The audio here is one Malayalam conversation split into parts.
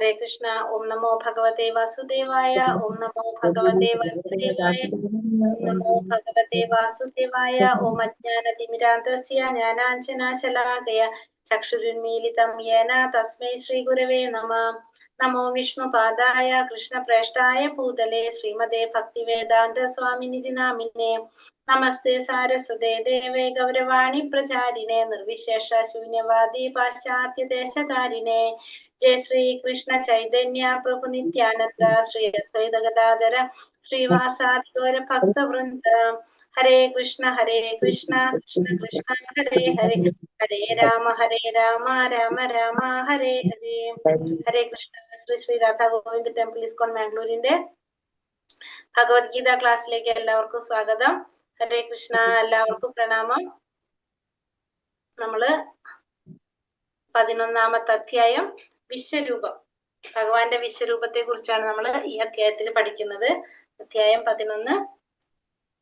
ഹരേ കൃഷ്ണ. ഓം നമോ ഭഗവതേ വാസുദേവായ. ഓം നമോ ഭഗവതേ വാസുദേവായ. ഓം നമോ ഭഗവതേ വാസുദേവായ. ഓം അജ്ഞാനതിമിരാന്തസ്യ ജ്ഞാനാഞ്ജനാശലാകയ ചക്ഷുരുന്മീലിതം യേന തസ്മൈ ശ്രീ ഗുരവേ നമഃ. നമോ വിഷ്ണുപാദായ കൃഷ്ണപ്രേഷ്ഠായ ഭൂതലേ ശ്രീമതേ ഭക്തിവേദാന്ത സ്വാമിനിധി നാമിനേ. നമസ്തേ സാരസ്വതേ ദേവേ ഗൗരവാണി പ്രചാരിണേ നിർവിശേഷ ശൂന്യവാദി പാശ്ചാത്യ ദേശധാരിണേ. ജയ ശ്രീ കൃഷ്ണ ചൈതന്യ പ്രഭു നിത്യാനന്ദ ശ്രീ അദ്വൈത ഗദാധര ശ്രീവാസാദി ഗൗര ഭക്തവൃന്ദ. ഹരേ കൃഷ്ണ കൃഷ്ണ കൃഷ്ണ ഹരേ ഹരേ, ഹരേ രാമ രാമ രാമ ഹരേ ഹരേ. ഹരേ കൃഷ്ണ. ശ്രീ ശ്രീ രാധാ ഗോവിന്ദ് ടെമ്പിൾ ഇസ്കോൺ മാംഗ്ലൂരിന്റെ ഭഗവത്ഗീത ക്ലാസ്സിലേക്ക് എല്ലാവർക്കും സ്വാഗതം. ഹരേ കൃഷ്ണ. എല്ലാവർക്കും പ്രണാമം. നമ്മള് 11ാമത്തെ അധ്യായം വിശ്വരൂപം, ഭഗവാന്റെ വിശ്വരൂപത്തെ കുറിച്ചാണ് നമ്മൾ ഈ അധ്യായത്തിൽ പഠിക്കുന്നത്. അധ്യായം 11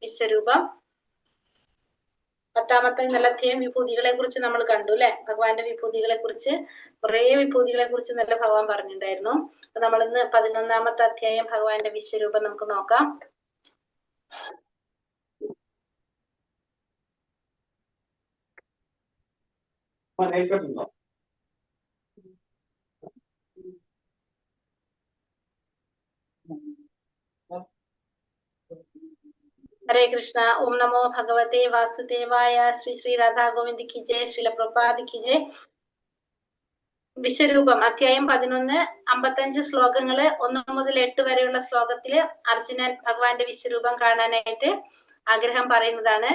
വിശ്വരൂപം. 10ാമത്തെ നല്ല അധ്യായം വിഭൂതികളെ കുറിച്ച് നമ്മൾ കണ്ടു അല്ലെ. ഭഗവാന്റെ വിഭൂതികളെ കുറിച്ച്, കുറെ വിഭൂതികളെ കുറിച്ച് നല്ല ഭഗവാൻ പറഞ്ഞിട്ടുണ്ടായിരുന്നു. അപ്പൊ നമ്മൾ ഇന്ന് 11ാമത്തെ അധ്യായം ഭഗവാന്റെ വിശ്വരൂപം നമുക്ക് നോക്കാം. ഹരേ കൃഷ്ണ. ഓം നമോ ഭഗവതേ വാസുദേവായ. ശ്രീ ശ്രീ രാധാ ഗോവിന്ദ് കി ജയ്, ശ്രീല പ്രഭുപാദ് കി ജയ്. വിശ്വരൂപം അധ്യായം 11, 55 ശ്ലോകങ്ങള് 1 മുതൽ 8 വരെയുള്ള ശ്ലോകത്തില് അർജുനൻ ഭഗവാന്റെ വിശ്വരൂപം കാണാനായിട്ട് ആഗ്രഹം പറയുന്നതാണ്.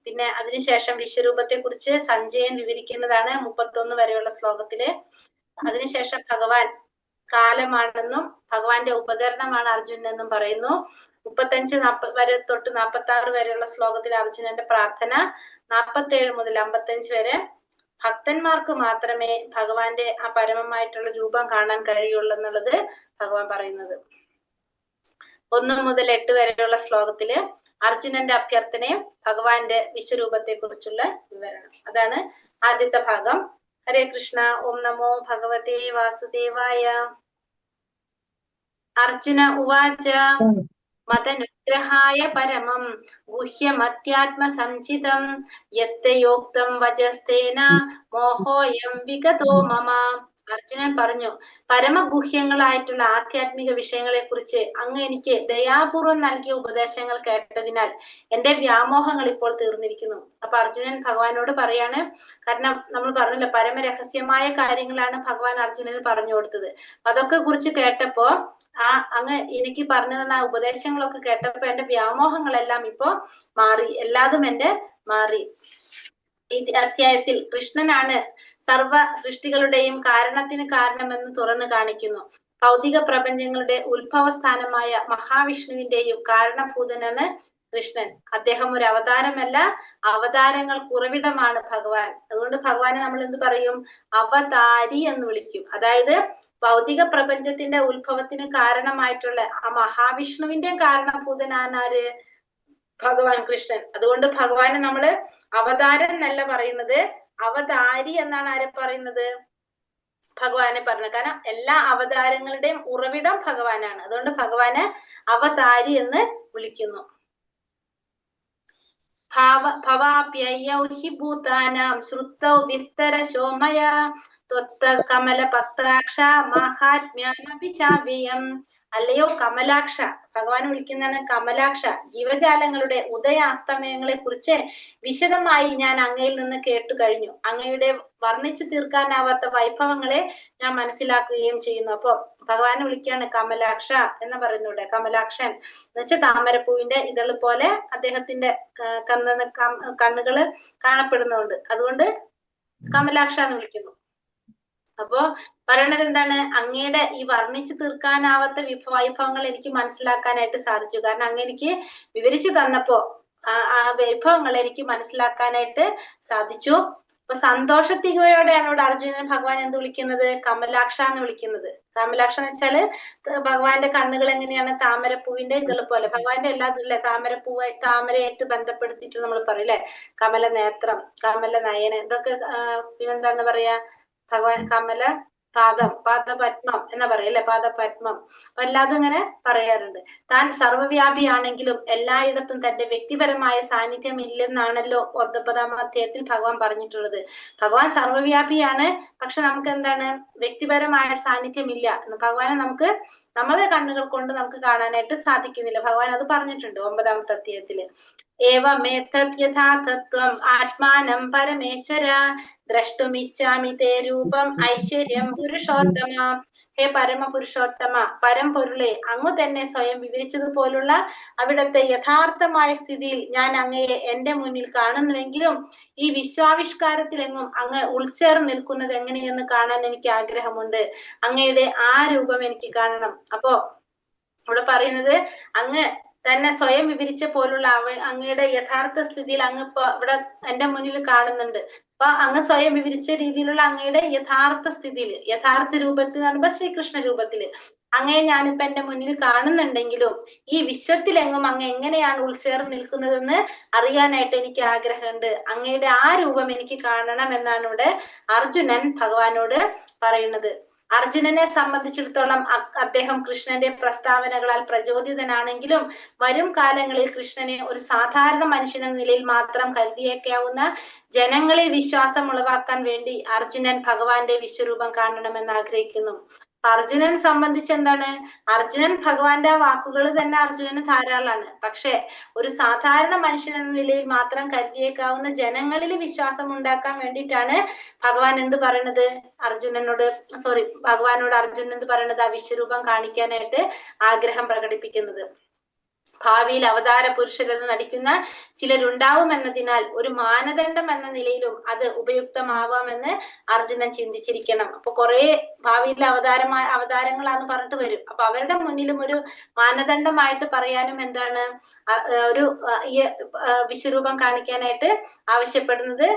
പിന്നെ അതിനുശേഷം വിശ്വരൂപത്തെ കുറിച്ച് സഞ്ജയൻ വിവരിക്കുന്നതാണ് 31 വരെയുള്ള ശ്ലോകത്തില്. അതിനുശേഷം ഭഗവാൻ കാലമാണെന്നും ഭഗവാന്റെ ഉപകരണമാണ് അർജുനൻ എന്നും പറയുന്നു. 35 വരെ തൊട്ട് 46 വരെയുള്ള ശ്ലോകത്തിൽ അർജുനന്റെ പ്രാർത്ഥന. 47 മുതൽ 55 വരെ ഭക്തന്മാർക്ക് മാത്രമേ ഭഗവാന്റെ ആ പരമമായിട്ടുള്ള രൂപം കാണാൻ കഴിയുള്ളൂ എന്നുള്ളത് ഭഗവാൻ പറയുന്നത്. 1 മുതൽ 8 വരെയുള്ള ശ്ലോകത്തില് അർജുനന്റെ അഭ്യർത്ഥനയും ഭഗവാന്റെ വിശ്വരൂപത്തെ കുറിച്ചുള്ള വിവരണം. അതാണ് ആദ്യത്തെ ഭാഗം. ഹരേ കൃഷ്ണ. ഓം നമോ ഭഗവതേ വാസുദേവായ. അർജുന ഉവാച മതനുഗ്രഹായ പരമം ഗുഹ്യമത്യാത്മസംചിതം യത്തയോക്തം വചസ്തേന മോഹോയം വിഗതോ മമ. അർജുനൻ പറഞ്ഞു, പരമഗുഹ്യങ്ങളായിട്ടുള്ള ആധ്യാത്മിക വിഷയങ്ങളെ കുറിച്ച് അങ്ങ് എനിക്ക് ദയാപൂർവം നൽകിയ ഉപദേശങ്ങൾ കേട്ടതിനാൽ എന്റെ വ്യാമോഹങ്ങൾ ഇപ്പോൾ തീർന്നിരിക്കുന്നു. അപ്പൊ അർജുനൻ ഭഗവാനോട് പറയാണ്, കാരണം നമ്മൾ പറഞ്ഞല്ലോ പരമരഹസ്യമായ കാര്യങ്ങളാണ് ഭഗവാൻ അർജുനന് പറഞ്ഞു കൊടുത്തത്. അതൊക്കെ കുറിച്ച് കേട്ടപ്പോ അങ്ങ് എനിക്ക് പറഞ്ഞു തന്ന ഉപദേശങ്ങളൊക്കെ കേട്ടപ്പോ എന്റെ വ്യാമോഹങ്ങളെല്ലാം ഇപ്പോ മാറി, എല്ലാതും എന്റെ മാറി. ഈ അധ്യായത്തിൽ കൃഷ്ണനാണ് സർവ സൃഷ്ടികളുടെയും കാരണത്തിന് കാരണമെന്ന് തുറന്നു കാണിക്കുന്നു. ഭൗതിക പ്രപഞ്ചങ്ങളുടെ ഉത്ഭവസ്ഥാനമായ മഹാവിഷ്ണുവിന്റെയും കാരണഭൂതനാണ് കൃഷ്ണൻ. അദ്ദേഹം ഒരു അവതാരമല്ല, അവതാരങ്ങൾക്ക് ഉറവിടമാണ് ഭഗവാൻ. അതുകൊണ്ട് ഭഗവാനെ നമ്മൾ എന്ത് പറയും? അവതാരി എന്ന് വിളിക്കും. അതായത് ഭൗതിക പ്രപഞ്ചത്തിന്റെ ഉത്ഭവത്തിന് കാരണമായിട്ടുള്ള ആ മഹാവിഷ്ണുവിന്റെ കാരണഭൂതനാണ് ആര്? ഭഗവാൻ കൃഷ്ണൻ. അതുകൊണ്ട് ഭഗവാനെ നമ്മള് അവതാരം എന്നല്ല പറയുന്നത്, അവതാരി എന്നാണ് ആരെ പറയുന്നത്? ഭഗവാനെ പറഞ്ഞത്. കാരണം എല്ലാ അവതാരങ്ങളുടെയും ഉറവിടം ഭഗവാനാണ്. അതുകൊണ്ട് ഭഗവാനെ അവതാരി എന്ന് വിളിക്കുന്നു. ഭവാപ്യയൗ ഹി ഭൂതാനാം ശ്രുതൗ വിസ്തരശോ മയാ കമലപത്രാക്ഷ മാഹാത്മ്യമപി ചാവ്യം. അല്ലയോ കമലാക്ഷ, ഭഗവാൻ വിളിക്കുന്നതാണ് കമലാക്ഷ. ജീവജാലങ്ങളുടെ ഉദയാസ്തമയങ്ങളെ കുറിച്ച് വിശദമായി ഞാൻ അങ്ങയിൽ നിന്ന് കേട്ടു കഴിഞ്ഞു. അങ്ങയുടെ വർണ്ണിച്ചു തീർക്കാനാവാത്ത വൈഭവങ്ങളെ ഞാൻ മനസ്സിലാക്കുകയും ചെയ്യുന്നു. അപ്പൊ ഭഗവാനെ വിളിക്കുകയാണ് കമലാക്ഷ എന്ന് പറയുന്നൂടെ. കമലാക്ഷൻ എന്ന് വെച്ചാൽ താമരപ്പൂവിന്റെ ഇതള് പോലെ അദ്ദേഹത്തിന്റെ കണ്ണുകള് കാണപ്പെടുന്നുണ്ട്. അതുകൊണ്ട് കമലാക്ഷ എന്ന് വിളിക്കുന്നു. അപ്പോ പറയണത് എന്താണ്? അങ്ങയുടെ ഈ വർണ്ണിച്ചു തീർക്കാനാവാത്ത വൈഭവങ്ങൾ എനിക്ക് മനസ്സിലാക്കാനായിട്ട് സാധിച്ചു. കാരണം അങ്ങ് എനിക്ക് വിവരിച്ചു തന്നപ്പോ ആ വൈഭവങ്ങൾ എനിക്ക് മനസ്സിലാക്കാനായിട്ട് സാധിച്ചു. അപ്പൊ സന്തോഷത്തികയോടെയാണ് ഇവിടെ അർജുനൻ ഭഗവാൻ എന്ത് വിളിക്കുന്നത്? കമലാക്ഷ എന്ന് വിളിക്കുന്നത്. കമലാക്ഷ എന്ന് വെച്ചാല് ഭഗവാന്റെ കണ്ണുകൾ എങ്ങനെയാണ്? താമരപ്പൂവിന്റെ ഇതള് പോലെ. ഭഗവാന്റെ എല്ലാത്തില്ലേ താമരയായിട്ട് ബന്ധപ്പെടുത്തിയിട്ട് നമ്മൾ പറയും അല്ലെ, കമല നേത്രം, കമല നയനം, ഇതൊക്കെ പിന്നെന്താന്ന് പറയാ? ഭഗവാൻ കമല പാദപത്മം എന്നാ പറയും അല്ലെ, പാദപത്മം. അപ്പൊ എല്ലാതും ഇങ്ങനെ പറയാറുണ്ട്. താൻ സർവ്വവ്യാപിയാണെങ്കിലും എല്ലായിടത്തും തന്റെ വ്യക്തിപരമായ സാന്നിധ്യം ഇല്ലെന്നാണല്ലോ 19-ാം അധ്യായത്തിൽ ഭഗവാൻ പറഞ്ഞിട്ടുള്ളത്. ഭഗവാൻ സർവ്വവ്യാപിയാണ്, പക്ഷെ നമുക്ക് എന്താണ് വ്യക്തിപരമായ സാന്നിധ്യം ഇല്ല. ഭഗവാനെ നമുക്ക് നമ്മളെ കണ്ണുകൾ കൊണ്ട് നമുക്ക് കാണാനായിട്ട് സാധിക്കുന്നില്ല. ഭഗവാൻ അത് പറഞ്ഞിട്ടുണ്ട് 9-ാമത്തെ അധ്യായത്തില്. ഏവമേതദ് യഥാർത്ഥത്വം ആത്മാനം പരമേശ്വര ദ്രഷ്ടുമിച്ഛാമി തേ രൂപം ഐശ്വര്യം പുരുഷോത്തമ. ഹേ പരമപുരുഷോത്തമ, പരംപൊരുളെ, അങ്ങു തന്നെ സ്വയം വിവരിച്ചതുപോലുള്ള അവിടുത്തെ യഥാർത്ഥമായ സ്ഥിതിയിൽ ഞാൻ അങ്ങയെ എന്റെ മുന്നിൽ കാണുന്നുവെങ്കിലും ഈ വിശ്വാവിഷ്കാരത്തിലെങ്ങും അങ്ങ് ഉൾച്ചേർന്ന് നിൽക്കുന്നത് എങ്ങനെയെന്ന് കാണാൻ എനിക്ക് ആഗ്രഹമുണ്ട്. അങ്ങയുടെ ആ രൂപം എനിക്ക് കാണണം. അപ്പോ ഇവിടെ പറയുന്നത് അങ്ങ് തന്നെ സ്വയം വിവരിച്ച പോലുള്ള അങ്ങയുടെ യഥാർത്ഥ സ്ഥിതിയിൽ അങ്ങ് ഇപ്പൊ ഇവിടെ എന്റെ മുന്നിൽ കാണുന്നുണ്ട്. അപ്പൊ അങ്ങ് സ്വയം വിവരിച്ച രീതിയിലുള്ള അങ്ങയുടെ യഥാർത്ഥ സ്ഥിതിയിൽ, യഥാർത്ഥ രൂപത്തിൽ എന്ന് പറയുമ്പോ ശ്രീകൃഷ്ണ രൂപത്തില് അങ്ങയെ ഞാനിപ്പോ എന്റെ മുന്നിൽ കാണുന്നുണ്ടെങ്കിലും ഈ വിശ്വത്തിലെങ്ങും അങ്ങ് എങ്ങനെയാണ് ഉൾച്ചേർന്ന് നിൽക്കുന്നതെന്ന് അറിയാനായിട്ട് എനിക്ക് ആഗ്രഹമുണ്ട്. അങ്ങയുടെ ആ രൂപം എനിക്ക് കാണണം എന്നാണ് ഇവിടെ അർജുനൻ ഭഗവാനോട് പറയുന്നത്. അർജുനനെ സംബന്ധിച്ചിടത്തോളം അദ്ദേഹം കൃഷ്ണന്റെ പ്രസ്താവനകളാൽ പ്രചോദിതനാണെങ്കിലും വരും കാലങ്ങളിൽ കൃഷ്ണനെ ഒരു സാധാരണ മനുഷ്യനെന്ന നിലയിൽ മാത്രം കരുതിയേക്കാവുന്ന ജനങ്ങളിൽ വിശ്വാസം ഉളവാക്കാൻ വേണ്ടി അർജുനൻ ഭഗവാന്റെ വിശ്വരൂപം കാണണമെന്ന് ആഗ്രഹിക്കുന്നു. അർജുനൻ സംബന്ധിച്ച് എന്താണ്, അർജുനൻ ഭഗവാന്റെ ആ വാക്കുകൾ തന്നെ അർജുനന് ധാരാളമാണ്. പക്ഷെ ഒരു സാധാരണ മനുഷ്യൻ എന്ന നിലയിൽ മാത്രം കരുതിയേക്കാവുന്ന ജനങ്ങളിൽ വിശ്വാസം ഉണ്ടാക്കാൻ വേണ്ടിയിട്ടാണ് ഭഗവാൻ എന്ത് പറയണത്, ഭഗവാനോട് അർജുനൻ എന്ത് പറയണത്, ആ വിശ്വരൂപം കാണിക്കാനായിട്ട് ആഗ്രഹം പ്രകടിപ്പിക്കുന്നത്. ഭാവിയിൽ അവതാര പുരുഷരെന്ന് നടിക്കുന്ന ചിലരുണ്ടാവുമെന്നതിനാൽ ഒരു മാനദണ്ഡം എന്ന നിലയിലും അത് ഉപയുക്തമാവാമെന്ന് അർജുനൻ ചിന്തിച്ചിരിക്കണം. അപ്പൊ കുറെ ഭാവിയിലെ അവതാരങ്ങളാന്ന് പറഞ്ഞിട്ട് വരും. അപ്പൊ അവരുടെ മുന്നിലും ഒരു മാനദണ്ഡമായിട്ട് പറയാനും എന്താണ് ഒരു ഈ വിശ്വരൂപം കാണിക്കാനായിട്ട് ആവശ്യപ്പെടുന്നത്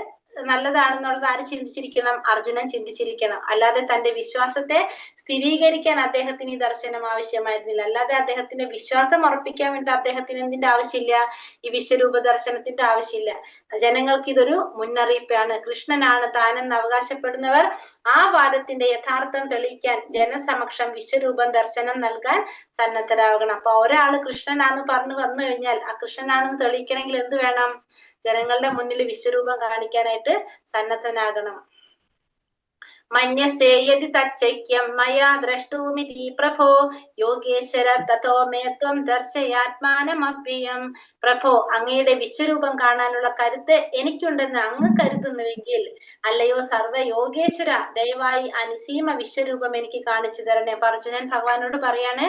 നല്ലതാണെന്നുള്ളത് ആര് ചിന്തിച്ചിരിക്കണം, അർജുനൻ ചിന്തിച്ചിരിക്കണം. അല്ലാതെ തന്റെ വിശ്വാസത്തെ സ്ഥിരീകരിക്കാൻ അദ്ദേഹത്തിന് ഈ ദർശനം ആവശ്യമായിരുന്നില്ല. അല്ലാതെ അദ്ദേഹത്തിന്റെ വിശ്വാസം ഉറപ്പിക്കാൻ വേണ്ടി അദ്ദേഹത്തിന് എന്തിന്റെ ആവശ്യമില്ല, ഈ വിശ്വരൂപ ദർശനത്തിന്റെ ആവശ്യമില്ല. ജനങ്ങൾക്ക് ഇതൊരു മുന്നറിയിപ്പാണ്. കൃഷ്ണനാണ് താനെന്ന് അവകാശപ്പെടുന്നവർ ആ വാദത്തിന്റെ യഥാർത്ഥം തെളിയിക്കാൻ ജനസമക്ഷം വിശ്വരൂപം ദർശനം നൽകാൻ സന്നദ്ധരാകണം. അപ്പൊ ഒരാള് കൃഷ്ണനാന്ന് പറഞ്ഞു വന്നു കഴിഞ്ഞാൽ ആ കൃഷ്ണനാണെന്ന് തെളിയിക്കണമെങ്കിൽ എന്ത് വേണം, ജനങ്ങളുടെ മുന്നിൽ വിശ്വരൂപം കാണിക്കാനായിട്ട് സന്നദ്ധനാകണം. മന്യസേയതി തച്ചൈക്യം മയാ ദ്രഷ്ടൂമിതി പ്രഭോ യോഗേശ്വര തഥോ മേ ത്വം ദർശയാത്മാനമഭ്യം. പ്രഭോ, അങ്ങയുടെ വിശ്വരൂപം കാണാനുള്ള കരുത്ത് എനിക്കുണ്ടെന്ന് അങ്ങ് കരുതുന്നുവെങ്കിൽ, അല്ലയോ സർവ യോഗേശ്വര, ദയവായി അനിസീമ വിശ്വരൂപം എനിക്ക് കാണിച്ചു തരണേ. അപ്പൊ അർജുനൻ ഭഗവാനോട് പറയാണ്,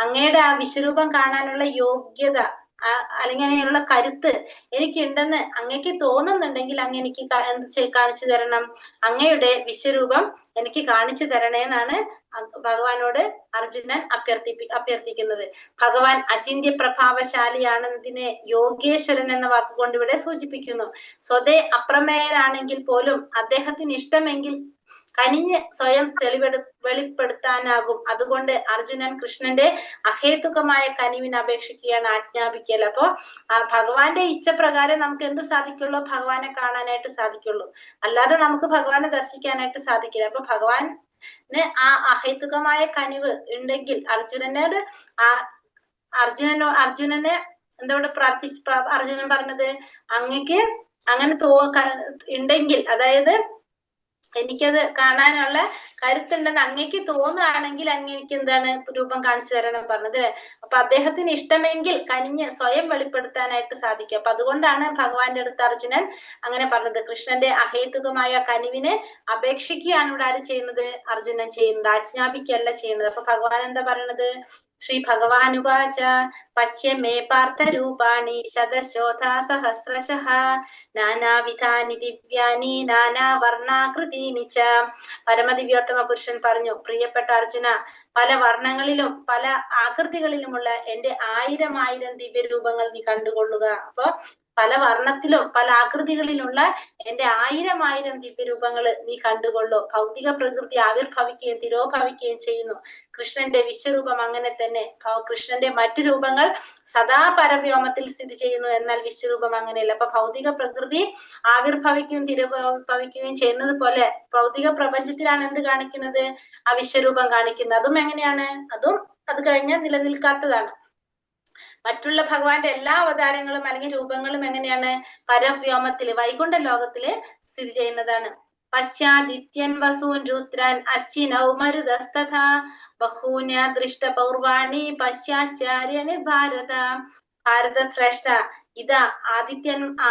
അങ്ങയുടെ ആ വിശ്വരൂപം കാണാനുള്ള യോഗ്യത അല്ലെങ്കിൽ അങ്ങനെയുള്ള കരുത്ത് എനിക്കുണ്ടെന്ന് അങ്ങക്ക് തോന്നുന്നുണ്ടെങ്കിൽ അങ്ങ് എനിക്ക് കാണിച്ചു തരണം. അങ്ങയുടെ വിശ്വരൂപം എനിക്ക് കാണിച്ചു തരണേ എന്നാണ് ഭഗവാനോട് അർജുനൻ അഭ്യർത്ഥിക്കുന്നത്. ഭഗവാൻ അചിന്ത്യ പ്രഭാവശാലിയാണെന്നതിനെ യോഗേശ്വരൻ എന്ന വാക്കുകൊണ്ട് ഇവിടെ സൂചിപ്പിക്കുന്നു. സ്വതേ അപ്രമേയനാണെങ്കിൽ പോലും അദ്ദേഹത്തിന് ഇഷ്ടമെങ്കിൽ കനിഞ്ഞ് സ്വയം വെളിപ്പെടുത്താനാകും. അതുകൊണ്ട് അർജുനൻ കൃഷ്ണന്റെ അഹേതുകമായ കനിവിന് അപേക്ഷിക്കുകയാണ്, ആജ്ഞാപിക്കൽ. അപ്പോ ഭഗവാന്റെ ഇച്ഛപ്രകാരം നമുക്ക് എന്ത് സാധിക്കുള്ളൂ, ഭഗവാനെ കാണാനായിട്ട് സാധിക്കുള്ളൂ. അല്ലാതെ നമുക്ക് ഭഗവാനെ ദർശിക്കാനായിട്ട് സാധിക്കില്ല. അപ്പൊ ഭഗവാന് ആ അഹേതുകമായ കനിവ് ഉണ്ടെങ്കിൽ അർജുനനെ എന്തോട് അർജുനൻ പറഞ്ഞത്, അങ്ങക്ക് അങ്ങനെ ഉണ്ടെങ്കിൽ, അതായത് എനിക്കത് കാണാനുള്ള കരുത്തുണ്ടെന്ന് അങ്ങേക്ക് തോന്നുകയാണെങ്കിൽ അങ്ങേക്ക് എന്താണ് രൂപം കാണിച്ചു തരാൻ പറഞ്ഞത്. അപ്പൊ അദ്ദേഹത്തിന് ഇഷ്ടമെങ്കിൽ കനിഞ്ഞ് സ്വയം വെളിപ്പെടുത്താനായിട്ട് സാധിക്കും. അപ്പൊ അതുകൊണ്ടാണ് ഭഗവാന്റെ അടുത്ത് അർജുനൻ അങ്ങനെ പറഞ്ഞത്. കൃഷ്ണന്റെ അഹേതുകമായ കനിവിനെ അപേക്ഷിക്കുകയാണ് ഇവിടെ ആര് ചെയ്യുന്നത്, അർജുനൻ ചെയ്യുന്നത്, ആജ്ഞാപിക്കല്ല ചെയ്യുന്നത്. അപ്പൊ ഭഗവാൻ എന്താ പറയണത്, ശ്രീ ഭഗവാനുവാച പശ്യമേ പാർത്ഥരൂപാണി ശതശോധാ സഹസ്രശഃ നാനാവിധാനി ദിവ്യാനി നാനാവർണാകൃതീനി ച. പരമദിവ്യോത്തമ പുരുഷൻ പറഞ്ഞു, പ്രിയപ്പെട്ട അർജുന, പല വർണ്ണങ്ങളിലും പല ആകൃതികളിലുമുള്ള എന്റെ 1000 ദിവ്യരൂപങ്ങൾ നീ കണ്ടുകൊള്ളുക. അപ്പൊ പല വർണ്ണത്തിലും പല ആകൃതികളിലുള്ള എന്റെ 1000 ദിവ്യരൂപങ്ങൾ നീ കണ്ടുകൊള്ളൂ. ഭൗതിക പ്രകൃതി ആവിർഭവിക്കുകയും തിരോഭവിക്കുകയും ചെയ്യുന്നു. കൃഷ്ണന്റെ വിശ്വരൂപം അങ്ങനെ തന്നെ. കൃഷ്ണന്റെ മറ്റു രൂപങ്ങൾ സദാ പരവ്യോമത്തിൽ സ്ഥിതി ചെയ്യുന്നു, എന്നാൽ വിശ്വരൂപം അങ്ങനെയല്ല. അപ്പൊ ഭൗതിക പ്രകൃതി ആവിർഭവിക്കുകയും തിരോഭവിക്കുകയും ചെയ്യുന്നത് പോലെ ഭൗതിക പ്രപഞ്ചത്തിലാണ് എന്ത് കാണിക്കുന്നത്? ആ വിശ്വരൂപം കാണിക്കുന്നത്. അതും എങ്ങനെയാണ്? അതും അത് കഴിഞ്ഞാൽ നിലനിൽക്കാത്തതാണ്. മറ്റുള്ള ഭഗവാന്റെ എല്ലാ അവതാരങ്ങളും അല്ലെങ്കിൽ രൂപങ്ങളും എങ്ങനെയാണ്? പരവ്യോമത്തില് വൈകുണ്ഠ ലോകത്തില് സ്ഥിതി ചെയ്യുന്നതാണ്. പശ്ചാദിത്യൻ വസൂൻ രുദ്രാൻ അശ്വിനൗ മരുതസ്തഥാ ബഹൂന്യ ദൃഷ്ട പൗർവാണി പശ്ചാശ്ചാര്യന് ഭാരത. ഭാരത ശ്രേഷ്ഠ, ഇതാ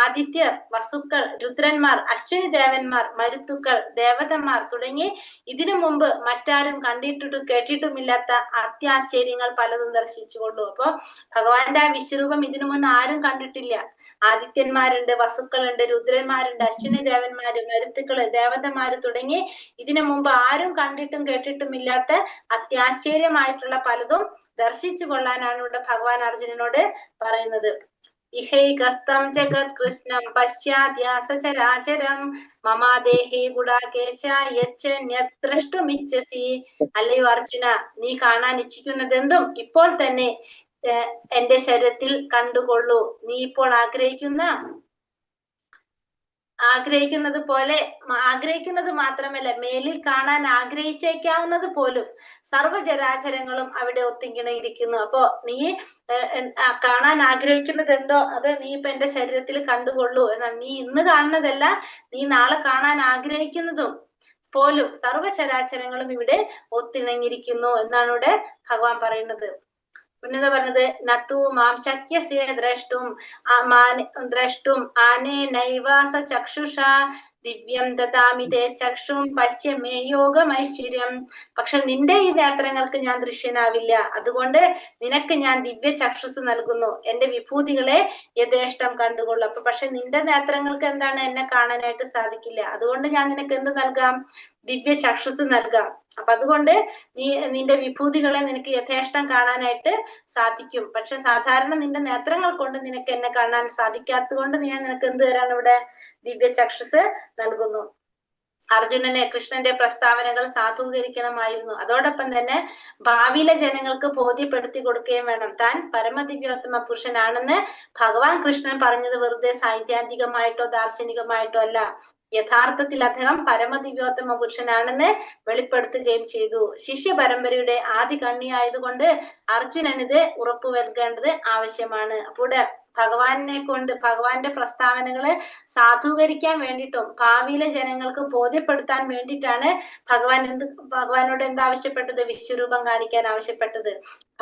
ആദിത്യർ, വസുക്കൾ, രുദ്രന്മാർ, അശ്വിനി ദേവന്മാർ, മരുത്തുക്കൾ, ദേവതന്മാർ തുടങ്ങി ഇതിനു മുമ്പ് മറ്റാരും കണ്ടിട്ടും കേട്ടിട്ടുമില്ലാത്ത അത്യാശ്ചര്യങ്ങൾ പലതും ദർശിച്ചുകൊള്ളു. അപ്പൊ ഭഗവാന്റെ ആ വിശ്വരൂപം ഇതിനു മുന്നേ ആരും കണ്ടിട്ടില്ല. ആദിത്യന്മാരുണ്ട്, വസുക്കളുണ്ട്, രുദ്രന്മാരുണ്ട്, അശ്വിനി ദേവന്മാര്, മരുത്തുക്കള്, ദേവതന്മാര് തുടങ്ങി ഇതിനു മുമ്പ് ആരും കണ്ടിട്ടും കേട്ടിട്ടുമില്ലാത്ത അത്യാശ്ചര്യമായിട്ടുള്ള പലതും ദർശിച്ചു കൊള്ളാനാണ് ഇവിടെ ഭഗവാൻ അർജുനനോട് പറയുന്നത്. ഇഹൈകസ്തം ജഗത് കൃഷ്ണം പശ്ചാദ്യ സചരാചരം മമാദേഹി ഗുഡാകേശ യച്ഛന്യദ്രഷ്ടുമിച്ഛസി. അല്ലയോ അർജുന, നീ കാണാൻ ഇച്ഛിക്കുന്നതെന്തും ഇപ്പോൾ തന്നെ എന്റെ ശരീരത്തിൽ കണ്ടുകൊള്ളൂ. നീ ഇപ്പോൾ ആഗ്രഹിക്കുന്നത് പോലെ, ആഗ്രഹിക്കുന്നത് മാത്രമല്ല മേലിൽ കാണാൻ ആഗ്രഹിച്ചേക്കാവുന്നത് പോലും സർവ്വചരാചരങ്ങളും അവിടെ ഒത്തിങ്ങിണയിരിക്കുന്നു. അപ്പോ നീ കാണാൻ ആഗ്രഹിക്കുന്നത് എന്തോ അത് നീ ഇപ്പൊ എന്റെ ശരീരത്തിൽ കണ്ടുകൊള്ളൂ എന്നാണ്. നീ ഇന്ന് കാണുന്നതല്ല, നീ നാളെ കാണാൻ ആഗ്രഹിക്കുന്നതും പോലും സർവ്വചരാചരങ്ങളും ഇവിടെ ഒത്തിണങ്ങിയിരിക്കുന്നു എന്നാണ് ഇവിടെ ഭഗവാൻ പറയുന്നത്. പിന്നെന്താ പറഞ്ഞത്? നത്തു മാം ശക്യസ്യ ദ്രഷ്ടും ആനേനൈവാസ ചക്ഷുഷ ദിവ്യം ദദാമി തേ ചക്ഷും പശ്യമേ യോഗമൈശ്വര്യം. പക്ഷെ നിന്റെ ഈ നേത്രങ്ങൾക്ക് ഞാൻ ദൃശ്യനാവില്ല, അതുകൊണ്ട് നിനക്ക് ഞാൻ ദിവ്യ ചക്ഷുസ് നൽകുന്നു. എന്റെ വിഭൂതികളെ യഥേഷ്ടം കണ്ടുകൊള്ളു. അപ്പൊ പക്ഷെ നിന്റെ നേത്രങ്ങൾക്ക് എന്താണ്? എന്നെ കാണാനായിട്ട് സാധിക്കില്ല. അതുകൊണ്ട് ഞാൻ നിനക്ക് എന്ത് നൽകാം? ദിവ്യ ചക്ഷുസ് നൽകാം. അപ്പൊ അതുകൊണ്ട് നിന്റെ വിഭൂതികളെ നിനക്ക് യഥേഷ്ടം കാണാനായിട്ട് സാധിക്കും. പക്ഷെ സാധാരണ നിന്റെ നേത്രങ്ങൾ കൊണ്ട് നിനക്ക് എന്നെ കാണാൻ സാധിക്കാത്തത് കൊണ്ട് ഞാൻ നിനക്ക് എന്ത് തരാണ്? ഇവിടെ ദിവ്യ ചക്ഷുസ് നൽകുന്നു. അർജുനന് കൃഷ്ണന്റെ പ്രസ്താവനകൾ സാധൂകരിക്കണമായിരുന്നു. അതോടൊപ്പം തന്നെ ഭാവിയിലെ ജനങ്ങൾക്ക് ബോധ്യപ്പെടുത്തി കൊടുക്കുകയും വേണം. താൻ പരമദിവ്യോത്തമ പുരുഷനാണെന്ന് ഭഗവാൻ കൃഷ്ണൻ പറഞ്ഞത് വെറുതെ സൈദ്ധാന്തികമായിട്ടോ ദാർശനികമായിട്ടോ അല്ല, യഥാർത്ഥത്തിൽ അദ്ദേഹം പരമദിവ്യോത്തമ പുരുഷനാണെന്ന് വെളിപ്പെടുത്തുകയും ചെയ്തു. ശിഷ്യ പരമ്പരയുടെ ആദി കണ്ണിയായതുകൊണ്ട് അർജുനനിത് ഉറപ്പുവരുത്തേണ്ടത് ആവശ്യമാണ്. അപ്പോൾ ഭഗവാനെ കൊണ്ട് ഭഗവാന്റെ പ്രസ്താവനകള് സാധൂകരിക്കാൻ വേണ്ടിയിട്ടും ഭാവിയിലെ ജനങ്ങൾക്ക് ബോധ്യപ്പെടുത്താൻ വേണ്ടിയിട്ടാണ് ഭഗവാനോട് എന്താവശ്യപ്പെട്ടത്? വിശ്വരൂപം കാണിക്കാൻ ആവശ്യപ്പെട്ടത്.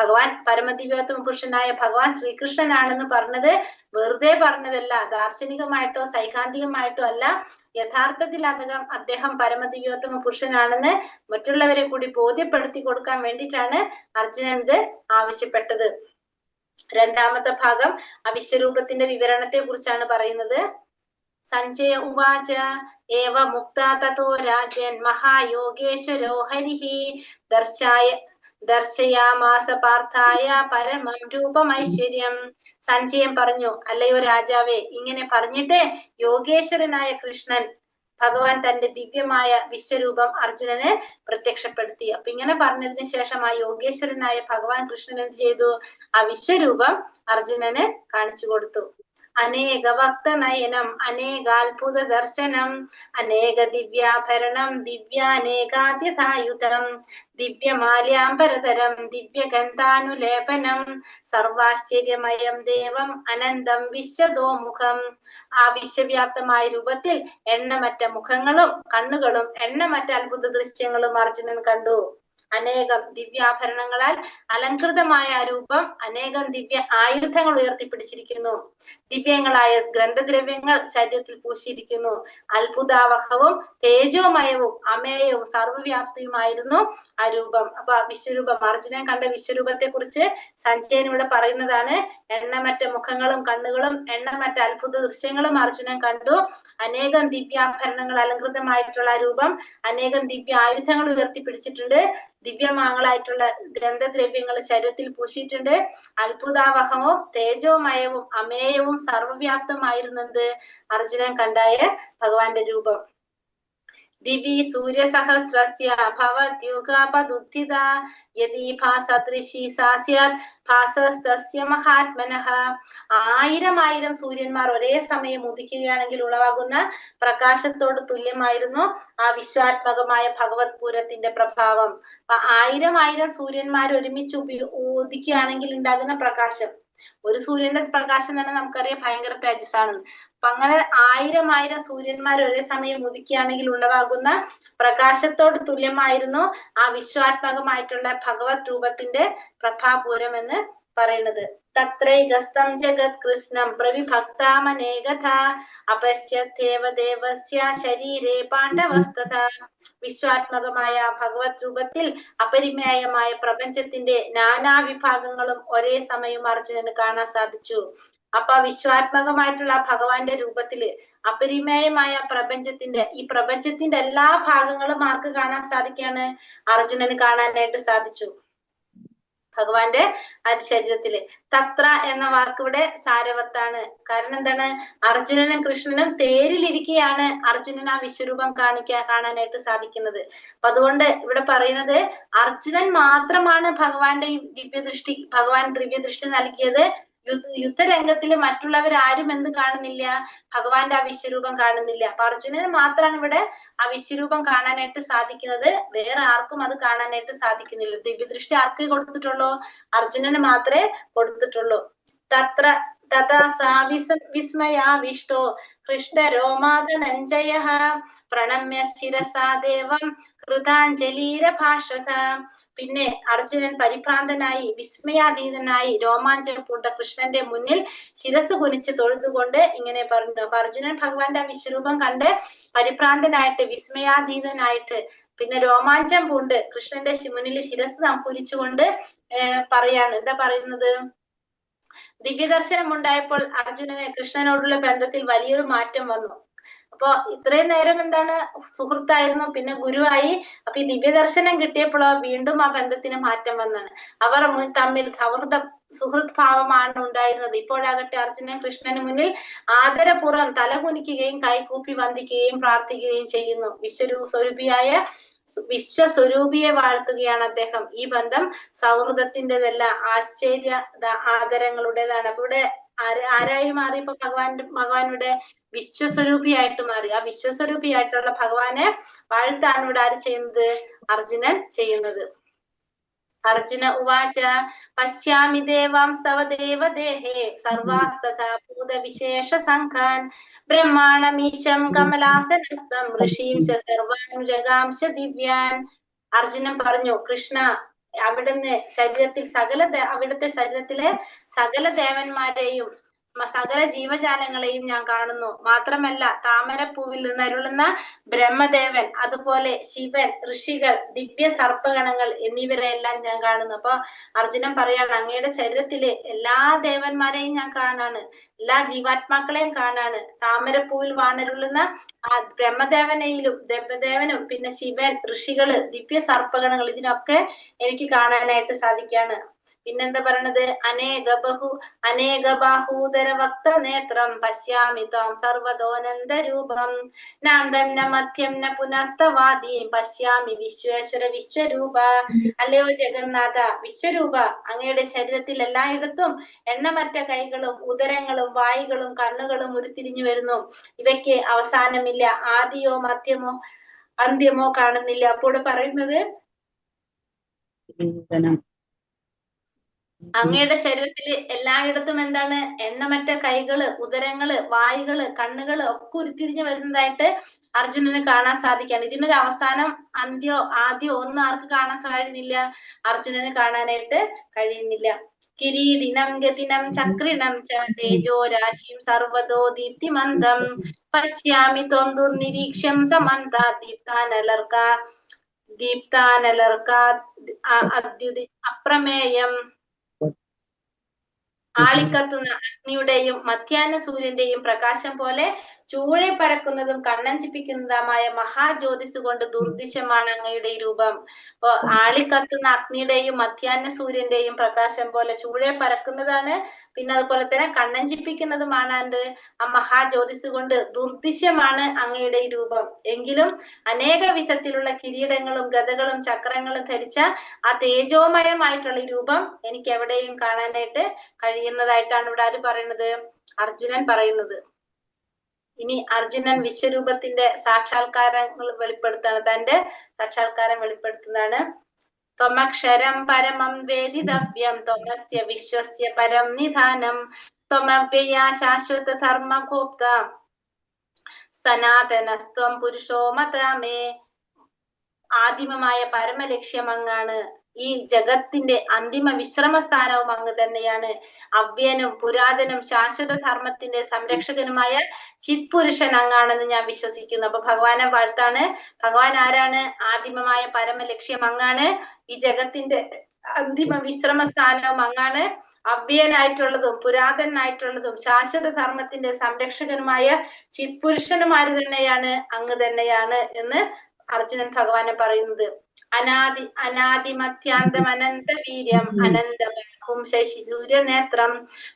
ഭഗവാൻ പരമദിവ്യോത്തമ പുരുഷനായ ഭഗവാൻ ശ്രീകൃഷ്ണനാണെന്ന് പറഞ്ഞത് വെറുതെ പറഞ്ഞതല്ല, ദാർശനികമായിട്ടോ സൈദ്ധാന്തികമായിട്ടോ അല്ല, യഥാർത്ഥത്തിൽ അദ്ദേഹം പരമദിവ്യോത്തമ പുരുഷനാണെന്ന് മറ്റുള്ളവരെ കൂടി ബോധ്യപ്പെടുത്തി കൊടുക്കാൻ വേണ്ടിയിട്ടാണ് അർജുനൻ ഇത് ആവശ്യപ്പെട്ടത്. രണ്ടാമത്തെ ഭാഗം ആ വിശ്വരൂപത്തിന്റെ വിവരണത്തെ കുറിച്ചാണ് പറയുന്നത്. സഞ്ജയ ഉവാച ഏവ മുക്ത തതോ രാജൻ മഹായോഗേശ്വരോ ഹരിഹി ദർശയാമാസ പാർത്ഥായ പരമം രൂപമൈശ്വര്യം. സഞ്ജയൻ പറഞ്ഞു, അല്ലയോ രാജാവേ, ഇങ്ങനെ പറഞ്ഞിട്ട് യോഗേശ്വരനായ കൃഷ്ണൻ ഭഗവാൻ തന്റെ ദിവ്യമായ വിശ്വരൂപം അർജുനന് പ്രത്യക്ഷപ്പെടുത്തി. അപ്പൊ ഇങ്ങനെ പറഞ്ഞതിന് ശേഷം ആ യോഗേശ്വരനായ ഭഗവാൻ കൃഷ്ണൻ എന്ത് ചെയ്തു? ആ വിശ്വരൂപം അർജുനന് കാണിച്ചു കൊടുത്തു. അനേക ഭക്തനയനം അനേകാത്ഭുത ദർശനം അനേക ദിവ്യാഭരണം ദിവ്യാനേകാദ്യതായുധം ദിവ്യമാല്യാംബരതരം ദിവ്യഗന്ധാനുലേപനം സർവാശ്ചര്യമയം ദേവം അനന്തം വിശ്വതോമുഖം. ആ വിശ്വവ്യാപ്തമായ രൂപത്തിൽ എണ്ണമറ്റ മുഖങ്ങളും കണ്ണുകളും എണ്ണമറ്റ അത്ഭുത ദൃശ്യങ്ങളും അർജുനൻ കണ്ടു. അനേകം ദിവ്യാഭരണങ്ങളാൽ അലങ്കൃതമായ രൂപം അനേകം ദിവ്യ ആയുധങ്ങൾ ഉയർത്തിപ്പിടിച്ചിരിക്കുന്നു. ദിവ്യങ്ങളായ ഗ്രന്ഥദ്രവ്യങ്ങൾ ശരീരത്തിൽ പൂശിയിരിക്കുന്നു. അത്ഭുതാവഹവും തേജോമയവും അമേയവും സർവ്വവ്യാപ്തിയുമായിരുന്നു ആ രൂപം. അപ്പൊ വിശ്വരൂപം, അർജുനൻ കണ്ട വിശ്വരൂപത്തെ കുറിച്ച് സഞ്ജയൻ ഇവിടെ പറയുന്നതാണ്. എണ്ണമറ്റ മുഖങ്ങളും കണ്ണുകളും എണ്ണമറ്റ അത്ഭുത ദൃശ്യങ്ങളും അർജുനൻ കണ്ടു. അനേകം ദിവ്യാഭരണങ്ങൾ അലങ്കൃതമായിട്ടുള്ള രൂപം, അനേകം ദിവ്യ ആയുധങ്ങൾ ഉയർത്തിപ്പിടിച്ചിട്ടുണ്ട്. ദിവ്യമാങ്ങളായിട്ടുള്ള ഗന്ധദ്രവ്യങ്ങൾ ശരീരത്തിൽ പൂശിയിട്ടുണ്ട്. അത്ഭുതാവഹവും തേജോമയവും അമേയവും സർവവ്യാപ്തമായിരുന്നത് അർജുനൻ കണ്ടായ ഭഗവാന്റെ രൂപം. ദിവി സൂര്യസഹസ്രസ്യ ഭവദ്യുഗപദുത്ഥിത യദി ഭാസദൃശി സാ സ്യാത് ഭാസസ്തസ്യ മഹാത്മനഃ. 1000 സൂര്യന്മാർ ഒരേ സമയം ഉദിക്കുകയാണെങ്കിൽ ഉളവാകുന്ന പ്രകാശത്തോട് തുല്യമായിരുന്നു ആ വിശ്വാത്മകമായ ഭഗവത് പൂരത്തിന്റെ പ്രഭാവം. 1000 സൂര്യന്മാർ ഒരുമിച്ച് ഉദിക്കുകയാണെങ്കിൽ ഉണ്ടാകുന്ന പ്രകാശം, ഒരു സൂര്യന്റെ പ്രകാശം തന്നെ നമുക്കറിയാം ഭയങ്കര തേജസ്സാണ്. അപ്പൊ അങ്ങനെ 1000 സൂര്യന്മാർ ഒരേ സമയം ഉദിക്കുകയാണെങ്കിൽ ഉളവാകുന്ന പ്രകാശത്തോട് തുല്യമായിരുന്നു ആ വിശ്വാത്മകമായിട്ടുള്ള ഭഗവത് രൂപത്തിന്റെ പ്രഭാപൂരം എന്ന് പറയുന്നത്. തത്രൈകസ്തം ജഗത് കൃഷ്ണം പ്രവിഭക്താമനേകഥ അപശ്യത്തേവ ദേവസ്യ ശരീരേ പാണ്ഡവസ്തഥ. വിശ്വാത്മകമായ ഭഗവത് രൂപത്തിൽ അപരിമേയമായ പ്രപഞ്ചത്തിന്റെ നാനാവിഭാഗങ്ങളും ഒരേ സമയം അർജുനന് കാണാൻ സാധിച്ചു. അപ്പൊ വിശ്വാത്മകമായിട്ടുള്ള ഭഗവാന്റെ രൂപത്തില് അപരിമേയമായ ഈ പ്രപഞ്ചത്തിന്റെ എല്ലാ ഭാഗങ്ങളും ആർക്ക് കാണാൻ സാധിക്കാണ്? അർജുനന് കാണാനായിട്ട് സാധിച്ചു ഭഗവാന്റെ ശരീരത്തില്. തത്ര എന്ന വാക്കിവിടെ സാരവത്താണ്. കാരണം എന്താണ്? അർജുനനും കൃഷ്ണനും തേരിലിരിക്കുകയാണ് അർജുനൻ ആ വിശ്വരൂപം കാണാനായിട്ട് സാധിക്കുന്നത്. അപ്പൊ അതുകൊണ്ട് ഇവിടെ പറയുന്നത് അർജുനൻ മാത്രമാണ് ഭഗവാൻ ദിവ്യദൃഷ്ടി നൽകിയത്. യുദ്ധരംഗത്തില് മറ്റുള്ളവരാരും എന്ത് കാണുന്നില്ല? ഭഗവാന്റെ ആ വിശ്വരൂപം കാണുന്നില്ല. അപ്പൊ അർജുനന് മാത്രമാണ് ഇവിടെ ആ വിശ്വരൂപം കാണാനായിട്ട് സാധിക്കുന്നത്. വേറെ ആർക്കും അത് കാണാനായിട്ട് സാധിക്കുന്നില്ല. ദിവ്യദൃഷ്ടി ആർക്ക് കൊടുത്തിട്ടുള്ളൂ? അർജുനന് മാത്രമേ കൊടുത്തിട്ടുള്ളൂ. തത്ര തഥാ വിസ്മയാവിഷ്ടോ ഹൃഷ്ടരോമാധനഞ്ജയഃ പ്രണമ്യ ശിരസാ ദേവം കൃതാഞ്ജലീരഭാഷത. പിന്നെ അർജുനൻ പരിഭ്രാന്തനായി വിസ്മയാതീതനായി രോമാഞ്ചം പൂണ്ട കൃഷ്ണന്റെ മുന്നിൽ ശിരസ് കുനിച്ച് തൊഴുതുകൊണ്ട് ഇങ്ങനെ പറഞ്ഞു. അപ്പൊ അർജുനൻ ഭഗവാന്റെ ആ വിശ്വരൂപം കണ്ട് പരിഭ്രാന്തനായിട്ട് വിസ്മയാതീതനായിട്ട് പിന്നെ രോമാഞ്ചം പൂണ്ട് കൃഷ്ണന്റെ മുന്നിൽ ശിരസ് കുനിച്ചുകൊണ്ട് പറയാണ്. എന്താ പറയുന്നത്? ദിവ്യദർശനം ഉണ്ടായപ്പോൾ അർജുനന് കൃഷ്ണനോടുള്ള ബന്ധത്തിൽ വലിയൊരു മാറ്റം വന്നു. അപ്പൊ ഇത്രയും നേരം എന്താണ്? സുഹൃത്തായിരുന്നു, പിന്നെ ഗുരുവായി. അപ്പൊ ഈ ദിവ്യദർശനം കിട്ടിയപ്പോഴോ വീണ്ടും ആ ബന്ധത്തിന് മാറ്റം വന്നാണ്. അവർ തമ്മിൽ സുഹൃത് ഭാവമാണ് ഉണ്ടായിരുന്നത്. ഇപ്പോഴാകട്ടെ അർജുനൻ കൃഷ്ണന് മുന്നിൽ ആദരപൂർവ്വം തലകുനിക്കുകയും കൈകൂപ്പി വന്ദിക്കുകയും പ്രാർത്ഥിക്കുകയും ചെയ്യുന്നു. വിശ്വസ്വരൂപിയെ വാഴ്ത്തുകയാണ് അദ്ദേഹം. ഈ ബന്ധം സൗഹൃദത്തിൻ്റെതല്ല, ആശ്ചര്യ ആദരങ്ങളുടേതാണ്. അപ്പൊ ഇവിടെ ആരായി മാറി? ഇപ്പൊ ഭഗവാനുടെ വിശ്വസ്വരൂപിയായിട്ട് മാറി. ആ വിശ്വസ്വരൂപിയായിട്ടുള്ള ഭഗവാനെ വാഴ്ത്താണ് ഇവിടെ ആര് ചെയ്യുന്നത്? അർജുനൻ ചെയ്യുന്നത്. അർജുന ഉവാച പശ്യാമി ദേവാംസ്തവ ദേവദേഹേ സർവാസ്തഥാ ഭൂതവിശേഷ സംഘാൻ ബ്രഹ്മാണമീശം കമലാസനസ്ഥം ഋഷീംശ സർവാനുരഗാംശ ദിവ്യാൻ. അർജുനൻ പറഞ്ഞു, കൃഷ്ണ, അവിടുന്ന് അവിടുത്തെ ശരീരത്തിലെ സകല ദേവന്മാരെയും സകല ജീവജാലങ്ങളെയും ഞാൻ കാണുന്നു. മാത്രമല്ല താമരപ്പൂവിൽ നിന്ന് അരുളുന്ന ബ്രഹ്മദേവൻ, അതുപോലെ ശിവൻ, ഋഷികൾ, ദിവ്യ സർപ്പഗണങ്ങൾ എന്നിവരെല്ലാം ഞാൻ കാണുന്നു. അപ്പൊ അർജുനൻ പറയാണ്, അങ്ങയുടെ ശരീരത്തിലെ എല്ലാ ദേവന്മാരെയും ഞാൻ കാണാണ്, എല്ലാ ജീവാത്മാക്കളെയും കാണാണ്. താമരപ്പൂവിൽ വാണരുളുന്ന ആ ബ്രഹ്മദേവനും പിന്നെ ശിവൻ, ഋഷികള്, ദിവ്യ സർപ്പഗണങ്ങൾ, ഇതിനൊക്കെ എനിക്ക് കാണാനായിട്ട് സാധിക്കാണ്. പിന്നെന്താ പറയണത്? അനേക ബാഹൂദര വക്ത നേത്രം പശ്യാമി ത്വാം സർവതോനന്ദ രൂപം നാന്തം ന മധ്യം ന പുനസ്തവാദീം പശ്യാമി വിശ്വേശ്വര വിശ്വരൂപ. അല്ലയോ ജഗന്നാഥ വിശ്വരൂപ, അങ്ങയുടെ ശരീരത്തിൽ എല്ലായിടത്തും എണ്ണമറ്റ കൈകളും ഉദരങ്ങളും വായുകളും കണ്ണുകളും ഉരുത്തിരിഞ്ഞു വരുന്നു. ഇവയ്ക്ക് അവസാനമില്ല, ആദിയോ മധ്യമോ അന്ത്യമോ കാണുന്നില്ല. അപ്പോൾ പറയുന്നത് അങ്ങയുടെ ശരീരത്തില് എല്ലായിടത്തും എന്താണ്? എണ്ണമറ്റ കൈകള്, ഉദരങ്ങള്, വായുകള്, കണ്ണുകള് ഒക്കെ ഉരുത്തിരിഞ്ഞു വരുന്നതായിട്ട് അർജുനന് കാണാൻ സാധിക്കാണ്. ഇതിനൊരു അവസാനം, അന്ത്യോ ആദ്യോ ഒന്നും ആർക്ക് കാണാൻ കഴിയുന്നില്ല? അർജുനന് കാണാനായിട്ട് കഴിയുന്നില്ല. കിരീടിനം ഗതിനം ചക്രിണം ച തേജോ രാശിം സർവതോ ദീപ്തിമന്തം പശ്യാമി ത്വം ദുർനിരീക്ഷ്യം സമന്താ ദീപ്താനലർക്കാ അപ്രമേയം. ആളിക്കത്തുന്ന അഗ്നിയുടെയും മധ്യാഹ്ന സൂര്യന്റെയും പ്രകാശം പോലെ ചൂഴെ പരക്കുന്നതും കണ്ണഞ്ചിപ്പിക്കുന്നതുമായ മഹാജ്യോതിസ് കൊണ്ട് ദുർദിശമാണ് അങ്ങയുടെ ഈ രൂപം. അപ്പൊ ആളിക്കത്തുന്ന അഗ്നിയുടെയും മധ്യാഹ്ന സൂര്യന്റെയും പ്രകാശം പോലെ ചൂഴെ പരക്കുന്നതാണ്. പിന്നെ അതുപോലെ തന്നെ കണ്ണഞ്ചിപ്പിക്കുന്നതുമാണ് എന്ത്? ആ മഹാജ്യോതിസ് കൊണ്ട് ദുർദിശ്യമാണ് അങ്ങയുടെ ഈ രൂപം. എങ്കിലും അനേക വിധത്തിലുള്ള കിരീടങ്ങളും ഗദകളും ചക്രങ്ങളും ധരിച്ച ആ തേജോമയമായിട്ടുള്ള ഈ രൂപം എനിക്ക് എവിടെയും കാണാനായിട്ട് കഴിയുന്നതായിട്ടാണ് ഇവിടെ ആര് പറയുന്നത്? അർജുനൻ പറയുന്നത്. ഇനി അർജുനൻ വിശ്വരൂപത്തിന്റെ സാക്ഷാത്കാരങ്ങൾ വെളിപ്പെടുത്താണ്, തന്റെ സാക്ഷാത്കാരം വെളിപ്പെടുത്തുന്നതാണ്. ത്വമക്ഷരം പരമം വേദിതവ്യം ത്വമസ്യ വിശ്വസ്യ പരം നിധാനം ത്വമവ്യയ ശാശ്വത ധർമ്മഭോക്ത സനാതനസ്ത്വം പുരുഷോ മതാമേ. ആദിമമായ പരമലക്ഷ്യം അങ്ങാണ്. ഈ ജഗത്തിന്റെ അന്തിമ വിശ്രമ സ്ഥാനവും അങ്ങ് തന്നെയാണ്. അവ്യനും പുരാതനും ശാശ്വത ധർമ്മത്തിന്റെ സംരക്ഷകനുമായ ചിത് പുരുഷൻ അങ്ങാണെന്ന് ഞാൻ വിശ്വസിക്കുന്നു. അപ്പൊ ഭഗവാനെ വാഴ്ത്താണ്. ഭഗവാൻ ആരാണ്? ആദിമമായ പരമലക്ഷ്യം അങ്ങാണ്. ഈ ജഗത്തിന്റെ അന്തിമ വിശ്രമ സ്ഥാനവും അങ്ങാണ്. അവ്യനായിട്ടുള്ളതും പുരാതനായിട്ടുള്ളതും ശാശ്വത ധർമ്മത്തിന്റെ സംരക്ഷകനുമായ ചിത് പുരുഷനുമാര് തന്നെയാണ്, അങ്ങ് തന്നെയാണ് എന്ന് അർജുനൻ ഭഗവാനെ പറയുന്നത്. അനാദിമത്യാന്തം അനന്ത വീര്യം അനന്തബാഹും ശശി സൂര്യനേത്രം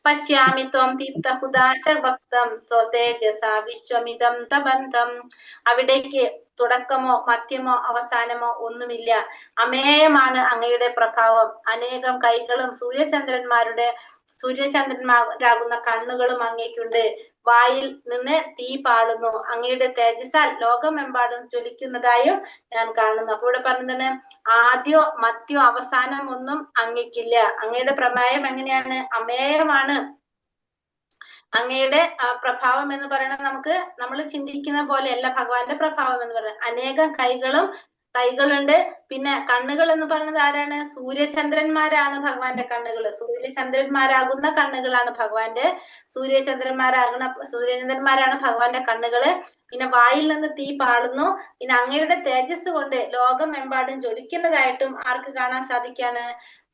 പശ്യാമി ത്വം ദീപ്തഹുദാശഭക്തം സ്വതേജസാ വിശ്വമിതം തബന്ധം. അവിടേക്ക് തുടക്കമോ മധ്യമോ അവസാനമോ ഒന്നുമില്ല. അമേയമാണ് അങ്ങയുടെ പ്രഭാവം. അനേകം കൈകളും സൂര്യചന്ദ്രന്മാരാകുന്ന കണ്ണുകളും അങ്ങേക്കുണ്ട്. വായിൽ നിന്ന് തീ പാളുന്നു. അങ്ങയുടെ തേജസ്സാൽ ലോകമെമ്പാടും ജ്വലിക്കുന്നതായും ഞാൻ കാണുന്നു. അപ്പൊ ഇവിടെ പറഞ്ഞതാണ്, ആദ്യോ മധ്യോ അവസാനം ഒന്നും അങ്ങയ്ക്കില്ല. അങ്ങയുടെ പ്രമേയം എങ്ങനെയാണ്? അമേയമാണ്. അങ്ങയുടെ പ്രഭാവം എന്ന് പറയുന്നത് നമ്മൾ ചിന്തിക്കുന്ന പോലെയല്ല ഭഗവാന്റെ പ്രഭാവം എന്ന് പറയുന്നത്. അനേകം കൈകളുണ്ട്. പിന്നെ കണ്ണുകൾ എന്ന് പറയുന്നത് ആരാണ്? സൂര്യചന്ദ്രന്മാരാണ് ഭഗവാന്റെ കണ്ണുകൾ. സൂര്യചന്ദ്രന്മാരാകുന്ന കണ്ണുകളാണ് ഭഗവാന്റെ. സൂര്യചന്ദ്രന്മാരാണ് ഭഗവാന്റെ കണ്ണുകള്. പിന്നെ വായിൽ നിന്ന് തീ പാളുന്നു. പിന്നെ അങ്ങയുടെ തേജസ് കൊണ്ട് ലോകമെമ്പാടും ജ്വലിക്കുന്നതായിട്ടും ആർക്ക് കാണാൻ സാധിക്കാണ്?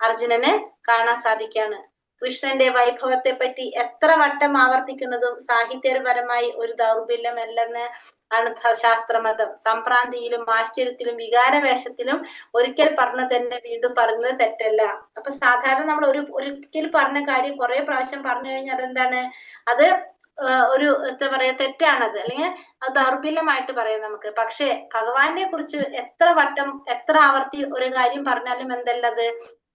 അർജുനന് കാണാൻ സാധിക്കാണ്. കൃഷ്ണന്റെ വൈഭവത്തെ പറ്റി എത്ര വട്ടം ആവർത്തിക്കുന്നതും സാഹിത്യപരമായി ഒരു ദൗർബല്യമല്ലെന്ന് ആണ് ശാസ്ത്രമതം. സംഭ്രാന്തിയിലും ആശ്ചര്യത്തിലും വികാരവേശത്തിലും ഒരിക്കൽ പറഞ്ഞ തന്നെ വീണ്ടും പറയുന്നത് തെറ്റല്ല. അപ്പൊ സാധാരണ നമ്മൾ ഒരിക്കൽ പറഞ്ഞ കാര്യം കുറെ പ്രാവശ്യം പറഞ്ഞു കഴിഞ്ഞാൽ അതെന്താണ്? അത് ഒരു എന്താ പറയാ, തെറ്റാണത്, അല്ലെങ്കിൽ അത് ദൗർബല്യമായിട്ട് പറയാം നമുക്ക്. പക്ഷെ ഭഗവാനെ കുറിച്ച് എത്ര വട്ടം എത്ര ആവർത്തി ഒരു കാര്യം പറഞ്ഞാലും എന്തല്ലത്?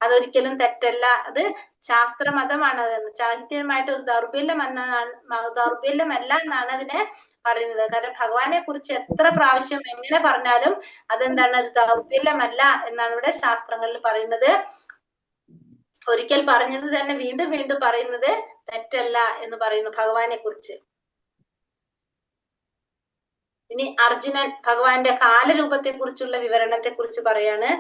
അതൊരിക്കലും തെറ്റല്ല. അത് ശാസ്ത്രമതമാണ്. അത് സാഹിത്യമായിട്ട് ഒരു ദൗർബല്യമല്ല എന്നാണ് അതിനെ പറയുന്നത്. കാരണം ഭഗവാനെ കുറിച്ച് എത്ര പ്രാവശ്യം എങ്ങനെ പറഞ്ഞാലും അതെന്താണ്? ഒരു ദൗർബല്യമല്ല എന്നാണ് ഇവിടെ ശാസ്ത്രങ്ങളിൽ പറയുന്നത്. ഒരിക്കൽ പറഞ്ഞത് തന്നെ വീണ്ടും വീണ്ടും പറയുന്നത് തെറ്റല്ല എന്ന് പറയുന്നു ഭഗവാനെ കുറിച്ച്. ഇനി അർജുനൻ ഭഗവാന്റെ കാലരൂപത്തെ കുറിച്ചുള്ള വിവരണത്തെ കുറിച്ച് പറയാണ്.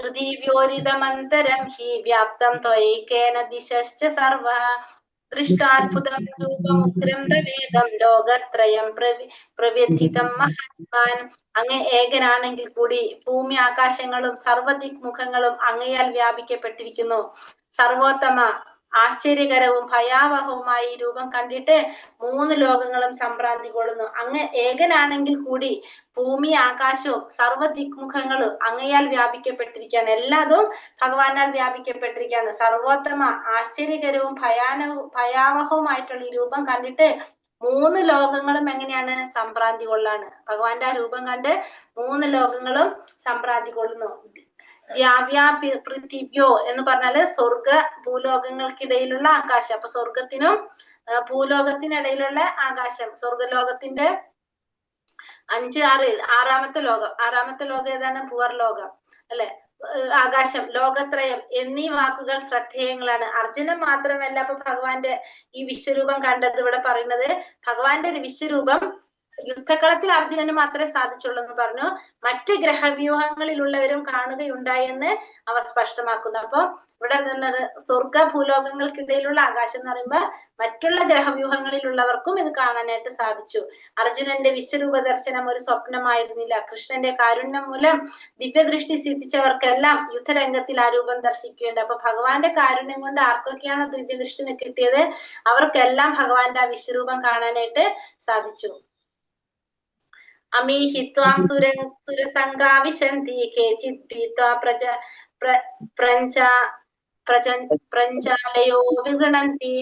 പൃഥിവ്യോരിതമന്തരം ഹി വ്യാപ്തം ത്വയേകേന ദിശശ്ച സർവഃ ദൃഷ്ടാത്ഭുതം രൂപമുഗ്രം തവേദം ലോകത്രയം പ്രവ്യഥിതം മഹാത്മാൻ. അങ്ങ് ഏകനാണെങ്കിൽ കൂടി ഭൂമി ആകാശങ്ങളും സർവദിക്മുഖങ്ങളും അങ്ങയാൽ വ്യാപിക്കപ്പെട്ടിരിക്കുന്നു. സർവോത്തമ ആശ്ചര്യകരവും ഭയാവഹവുമായി രൂപം കണ്ടിട്ട് 3 ലോകങ്ങളും സംഭ്രാന്തി കൊള്ളുന്നു. അങ്ങ് ഏകനാണെങ്കിൽ കൂടി ഭൂമി ആകാശവും സർവദിക്മുഖങ്ങളും അങ്ങയാൽ വ്യാപിക്കപ്പെട്ടിരിക്കുകയാണ്. എല്ലാതും ഭഗവാനാൽ വ്യാപിക്കപ്പെട്ടിരിക്കുകയാണ്. സർവോത്തമ ആശ്ചര്യകരവും ഭയാവഹവുമായിട്ടുള്ള ഈ രൂപം കണ്ടിട്ട് 3 ലോകങ്ങളും എങ്ങനെയാണ്? സംഭ്രാന്തി കൊള്ളാണ്. ഭഗവാന്റെ ആ രൂപം കണ്ട് 3 ലോകങ്ങളും സംഭ്രാന്തി കൊള്ളുന്നു. പൃഥിവ്യോ എന്ന് പറഞ്ഞാല് സ്വർഗ ഭൂലോകങ്ങൾക്കിടയിലുള്ള ആകാശം. അപ്പൊ സ്വർഗത്തിനും ഭൂലോകത്തിനിടയിലുള്ള ആകാശം. സ്വർഗലോകത്തിന്റെ 5, 6 ആറാമത്തെ ലോകം ഏതാണ്? ഭൂവർലോകം അല്ലെ? ആകാശം, ലോകത്രയം എന്നീ വാക്കുകൾ ശ്രദ്ധേയങ്ങളാണ്. അർജുനൻ മാത്രമല്ല അപ്പൊ ഭഗവാന്റെ ഈ വിശ്വരൂപം കണ്ടത്. ഇവിടെ പറയുന്നത് ഭഗവാന്റെ ഒരു വിശ്വരൂപം യുദ്ധക്കളത്തിൽ അർജുനന് മാത്രമേ സാധിച്ചുള്ളൂ എന്ന് പറഞ്ഞു. മറ്റ് ഗ്രഹവ്യൂഹങ്ങളിലുള്ളവരും കാണുകയുണ്ടായെന്ന് അവർ സ്പഷ്ടമാക്കുന്നു. അപ്പൊ ഇവിടെ എന്താണ് സ്വർഗ ഭൂലോകങ്ങൾക്കിടയിലുള്ള ആകാശം എന്ന് പറയുമ്പോൾ മറ്റുള്ള ഗ്രഹവ്യൂഹങ്ങളിലുള്ളവർക്കും ഇത് കാണാനായിട്ട് സാധിച്ചു. അർജുനന്റെ വിശ്വരൂപ ദർശനം ഒരു സ്വപ്നമായിരുന്നില്ല. കൃഷ്ണന്റെ കാരുണ്യം മൂലം ദിവ്യദൃഷ്ടി സിദ്ധിച്ചവർക്കെല്ലാം യുദ്ധരംഗത്തിൽ ആ രൂപം ദർശിക്കുകയുണ്ട്. അപ്പൊ ഭഗവാന്റെ കാരുണ്യം കൊണ്ട് ആർക്കൊക്കെയാണ് ദിവ്യദൃഷ്ടി കിട്ടിയത്, അവർക്കെല്ലാം ഭഗവാന്റെ ആ വിശ്വരൂപം കാണാനായിട്ട് സാധിച്ചു. അമീഹിത്വാം സുരസംഗാ വിശന്തി കേചിത് ഭീത്വാ പ്രഞ്ചാലയോ വിഗണന്തി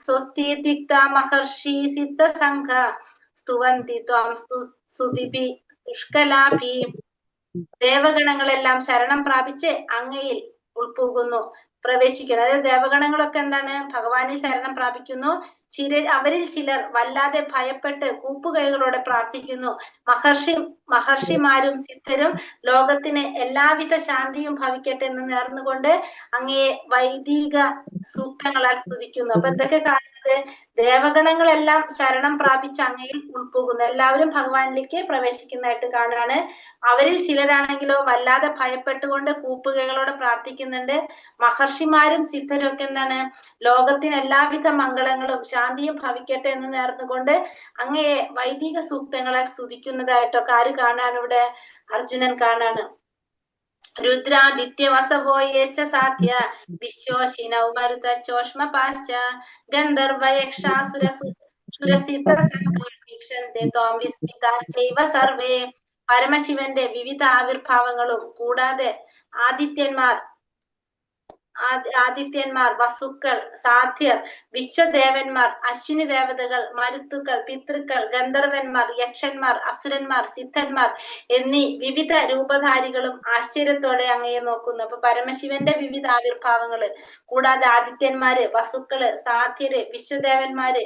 സ്വസ്തിത്യുക്താ മഹർഷി സിദ്ധസംഘ സ്തുവന്തി ത്വാം സ്തുതിഭി പുഷ്കലാഭി. ദേവഗണങ്ങളെല്ലാം ശരണം പ്രാപിച്ച് അങ്ങയിൽ ഉൾപോകുന്നു, പ്രവേശിക്കുന്നു. അതായത് ദേവഗണങ്ങളൊക്കെ എന്താണ്, ഭഗവാനെ ശരണം പ്രാപിക്കുന്നു. അവരിൽ ചിലർ വല്ലാതെ ഭയപ്പെട്ട് കൂപ്പുകൈകളോടെ പ്രാർത്ഥിക്കുന്നു. മഹർഷിമാരും സിദ്ധരും ലോകത്തിന് എല്ലാവിധ ശാന്തിയും ഭവിക്കട്ടെ എന്ന് നേർന്നുകൊണ്ട് അങ്ങയെ വൈദിക സൂക്തങ്ങളാൽ സ്തുതിക്കുന്നു. അപ്പൊ എന്തൊക്കെ കാണുന്നത്, ദേവഗണങ്ങളെല്ലാം ശരണം പ്രാപിച്ച് അങ്ങയിൽ ഉൾപോകുന്നു, എല്ലാവരും ഭഗവാനിലേക്ക് പ്രവേശിക്കുന്നതായിട്ട് കാണുകയാണ്. അവരിൽ ചിലരാണെങ്കിലോ വല്ലാതെ ഭയപ്പെട്ടുകൊണ്ട് കൂപ്പുകൈകളോടെ പ്രാർത്ഥിക്കുന്നുണ്ട്. മഹർഷിമാരും സിദ്ധരും ഒക്കെ എന്താണ്, ലോകത്തിന് എല്ലാവിധ മംഗളങ്ങളും ശാന്തിയും ഭവിക്കട്ടെ എന്ന് നേർന്നുകൊണ്ട് അങ്ങയെ വൈദിക സൂക്തങ്ങളെ സ്തുതിക്കുന്നതായിട്ടൊക്കെ ആര് കാണാണ്, ഇവിടെ അർജുനൻ കാണാണ്. രുദ്രാദിത്യവസവോ യേച്ച സാധ്യ വിശ്വശിനൗ മരുത ചോഷ്മ പാശ്ച ഗന്ധർവയക്ഷാസുര സുരസിദ്ധ സംഘീക്ഷന്തെ ത്വാം വിസ്മിതാശ്ചൈവ സർവേ. പരമശിവന്റെ വിവിധ ആവിർഭാവങ്ങളും കൂടാതെ ആദിത്യന്മാർ, വസുക്കൾ, സാധ്യർ, വിശ്വദേവന്മാർ, അശ്വിനി ദേവതകൾ, മരുത്തുക്കൾ, പിതൃക്കൾ, ഗന്ധർവന്മാർ, യക്ഷന്മാർ, അസുരന്മാർ, സിദ്ധന്മാർ എന്നീ വിവിധ രൂപധാരികളും ആശ്ചര്യത്തോടെ അങ്ങയെ നോക്കുന്നു. അപ്പൊ പരമശിവന്റെ വിവിധ ആവിർഭാവങ്ങള് കൂടാതെ ആദിത്യന്മാര്, വസുക്കള്, സാധ്യര്, വിശ്വദേവന്മാര്,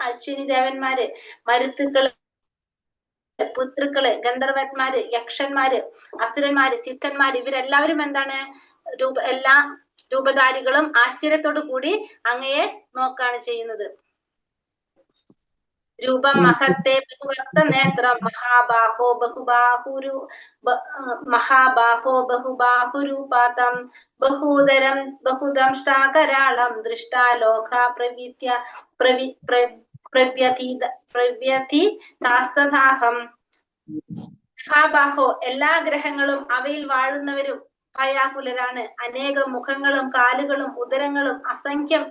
അശ്വിനി ദേവന്മാര്, മരുത്തുക്കള്, പുത്രുക്കള്, ഗന്ധർവന്മാര്, യക്ഷന്മാര്, അസുരന്മാര്, സിദ്ധന്മാര്, ഇവരെല്ലാവരും എന്താണ്, എല്ലാ രൂപധാരികളും ആശ്ചര്യത്തോടു കൂടി അങ്ങയെ നോക്കാണ് ചെയ്യുന്നത്. രൂപം മഹത്തെ ബഹുവക്ത നേത്രം മഹാബാഹോ ബഹുബാഹുരൂപാതം ബഹൂദരം ബഹുദംഷ്ടാകരാളം ദൃഷ്ടാ ലോക പ്രവ്യഥിതാസ്തഥാഹം. മഹാബാഹോ, എല്ലാ ഗ്രഹങ്ങളും അവയിൽ വാഴുന്നവരും ഭയാകുലരാണ്. അനേകം മുഖങ്ങളും കാലുകളും ഉദരങ്ങളും അസംഖ്യം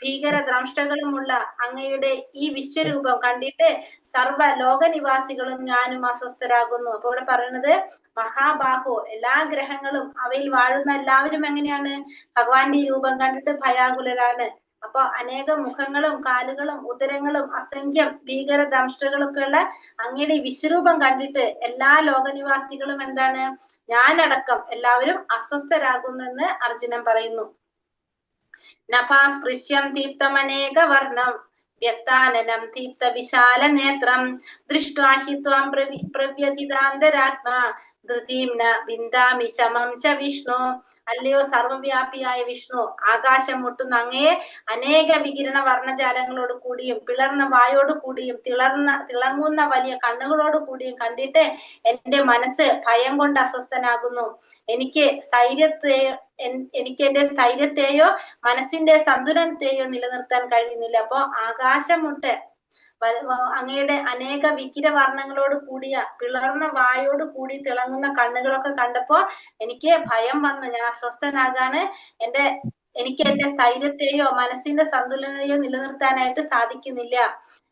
ഭീകര ദ്രംഷ്ടകളുമുള്ള അങ്ങയുടെ ഈ വിശ്വരൂപം കണ്ടിട്ട് സർവ ലോകനിവാസികളും ഞാനും അസ്വസ്ഥരാകുന്നു. അപ്പൊ ഇവിടെ പറയുന്നത് മഹാബാഹോ, എല്ലാ ഗ്രഹങ്ങളും അവയിൽ വാഴുന്ന എല്ലാവരും എങ്ങനെയാണ്, ഭഗവാന്റെ ഈ രൂപം കണ്ടിട്ട് ഭയാകുലരാണ്. അപ്പൊ അനേകം മുഖങ്ങളും കാലുകളും ഉദരങ്ങളും അസംഖ്യം ഭീകര ദംഷ്ടകളൊക്കെ ഉള്ള അങ്ങയുടെ ഈ വിശ്വരൂപം കണ്ടിട്ട് എല്ലാ ലോകനിവാസികളും എന്താണ്, ഞാനടക്കം എല്ലാവരും അസ്വസ്ഥരാകുന്നു എന്ന് അർജുനൻ പറയുന്നു. നഭാസ്പൃശ്യം ദീപ്തമനേക വർണം വ്യക്താനനം ദീപ്ത വിശാല നേത്രം ദൃഷ്ട്വാ ഹി ത്വാം പ്രവ്യഥിതാന്തരാത്മാ ധൃതിംന വിന്ദാമി ശമം ച വിഷ്ണു. അല്ലയോ സർവവ്യാപിയായ വിഷ്ണു, ആകാശം മുട്ടുന്ന അങ്ങയെ അനേക വികിരണ വർണ്ണജാലങ്ങളോട് കൂടിയും പിളർന്ന വായോട് കൂടിയും തിളങ്ങുന്ന വലിയ കണ്ണുകളോട് കൂടിയും കണ്ടിട്ട് എന്റെ മനസ്സ് ഭയം കൊണ്ട് അസ്വസ്ഥനാകുന്നു. എനിക്ക് എന്റെ സ്ഥൈര്യത്തെയോ മനസ്സിന്റെ സന്തുലനത്തെയോ നിലനിർത്താൻ കഴിയുന്നില്ല. അപ്പൊ ആകാശം മുട്ടെ അങ്ങയുടെ അനേക വികിരവർണ്ണങ്ങളോട് കൂടിയ പിളർന്ന വായോട് കൂടി തിളങ്ങുന്ന കണ്ണുകളൊക്കെ കണ്ടപ്പോ എനിക്ക് ഭയം വന്ന് ഞാൻ അസ്വസ്ഥനാകാണ്. എനിക്ക് എന്റെ സ്ഥൈര്യത്തെയോ മനസ്സിന്റെ സന്തുലനത്തെയോ നിലനിർത്താനായിട്ട് സാധിക്കുന്നില്ല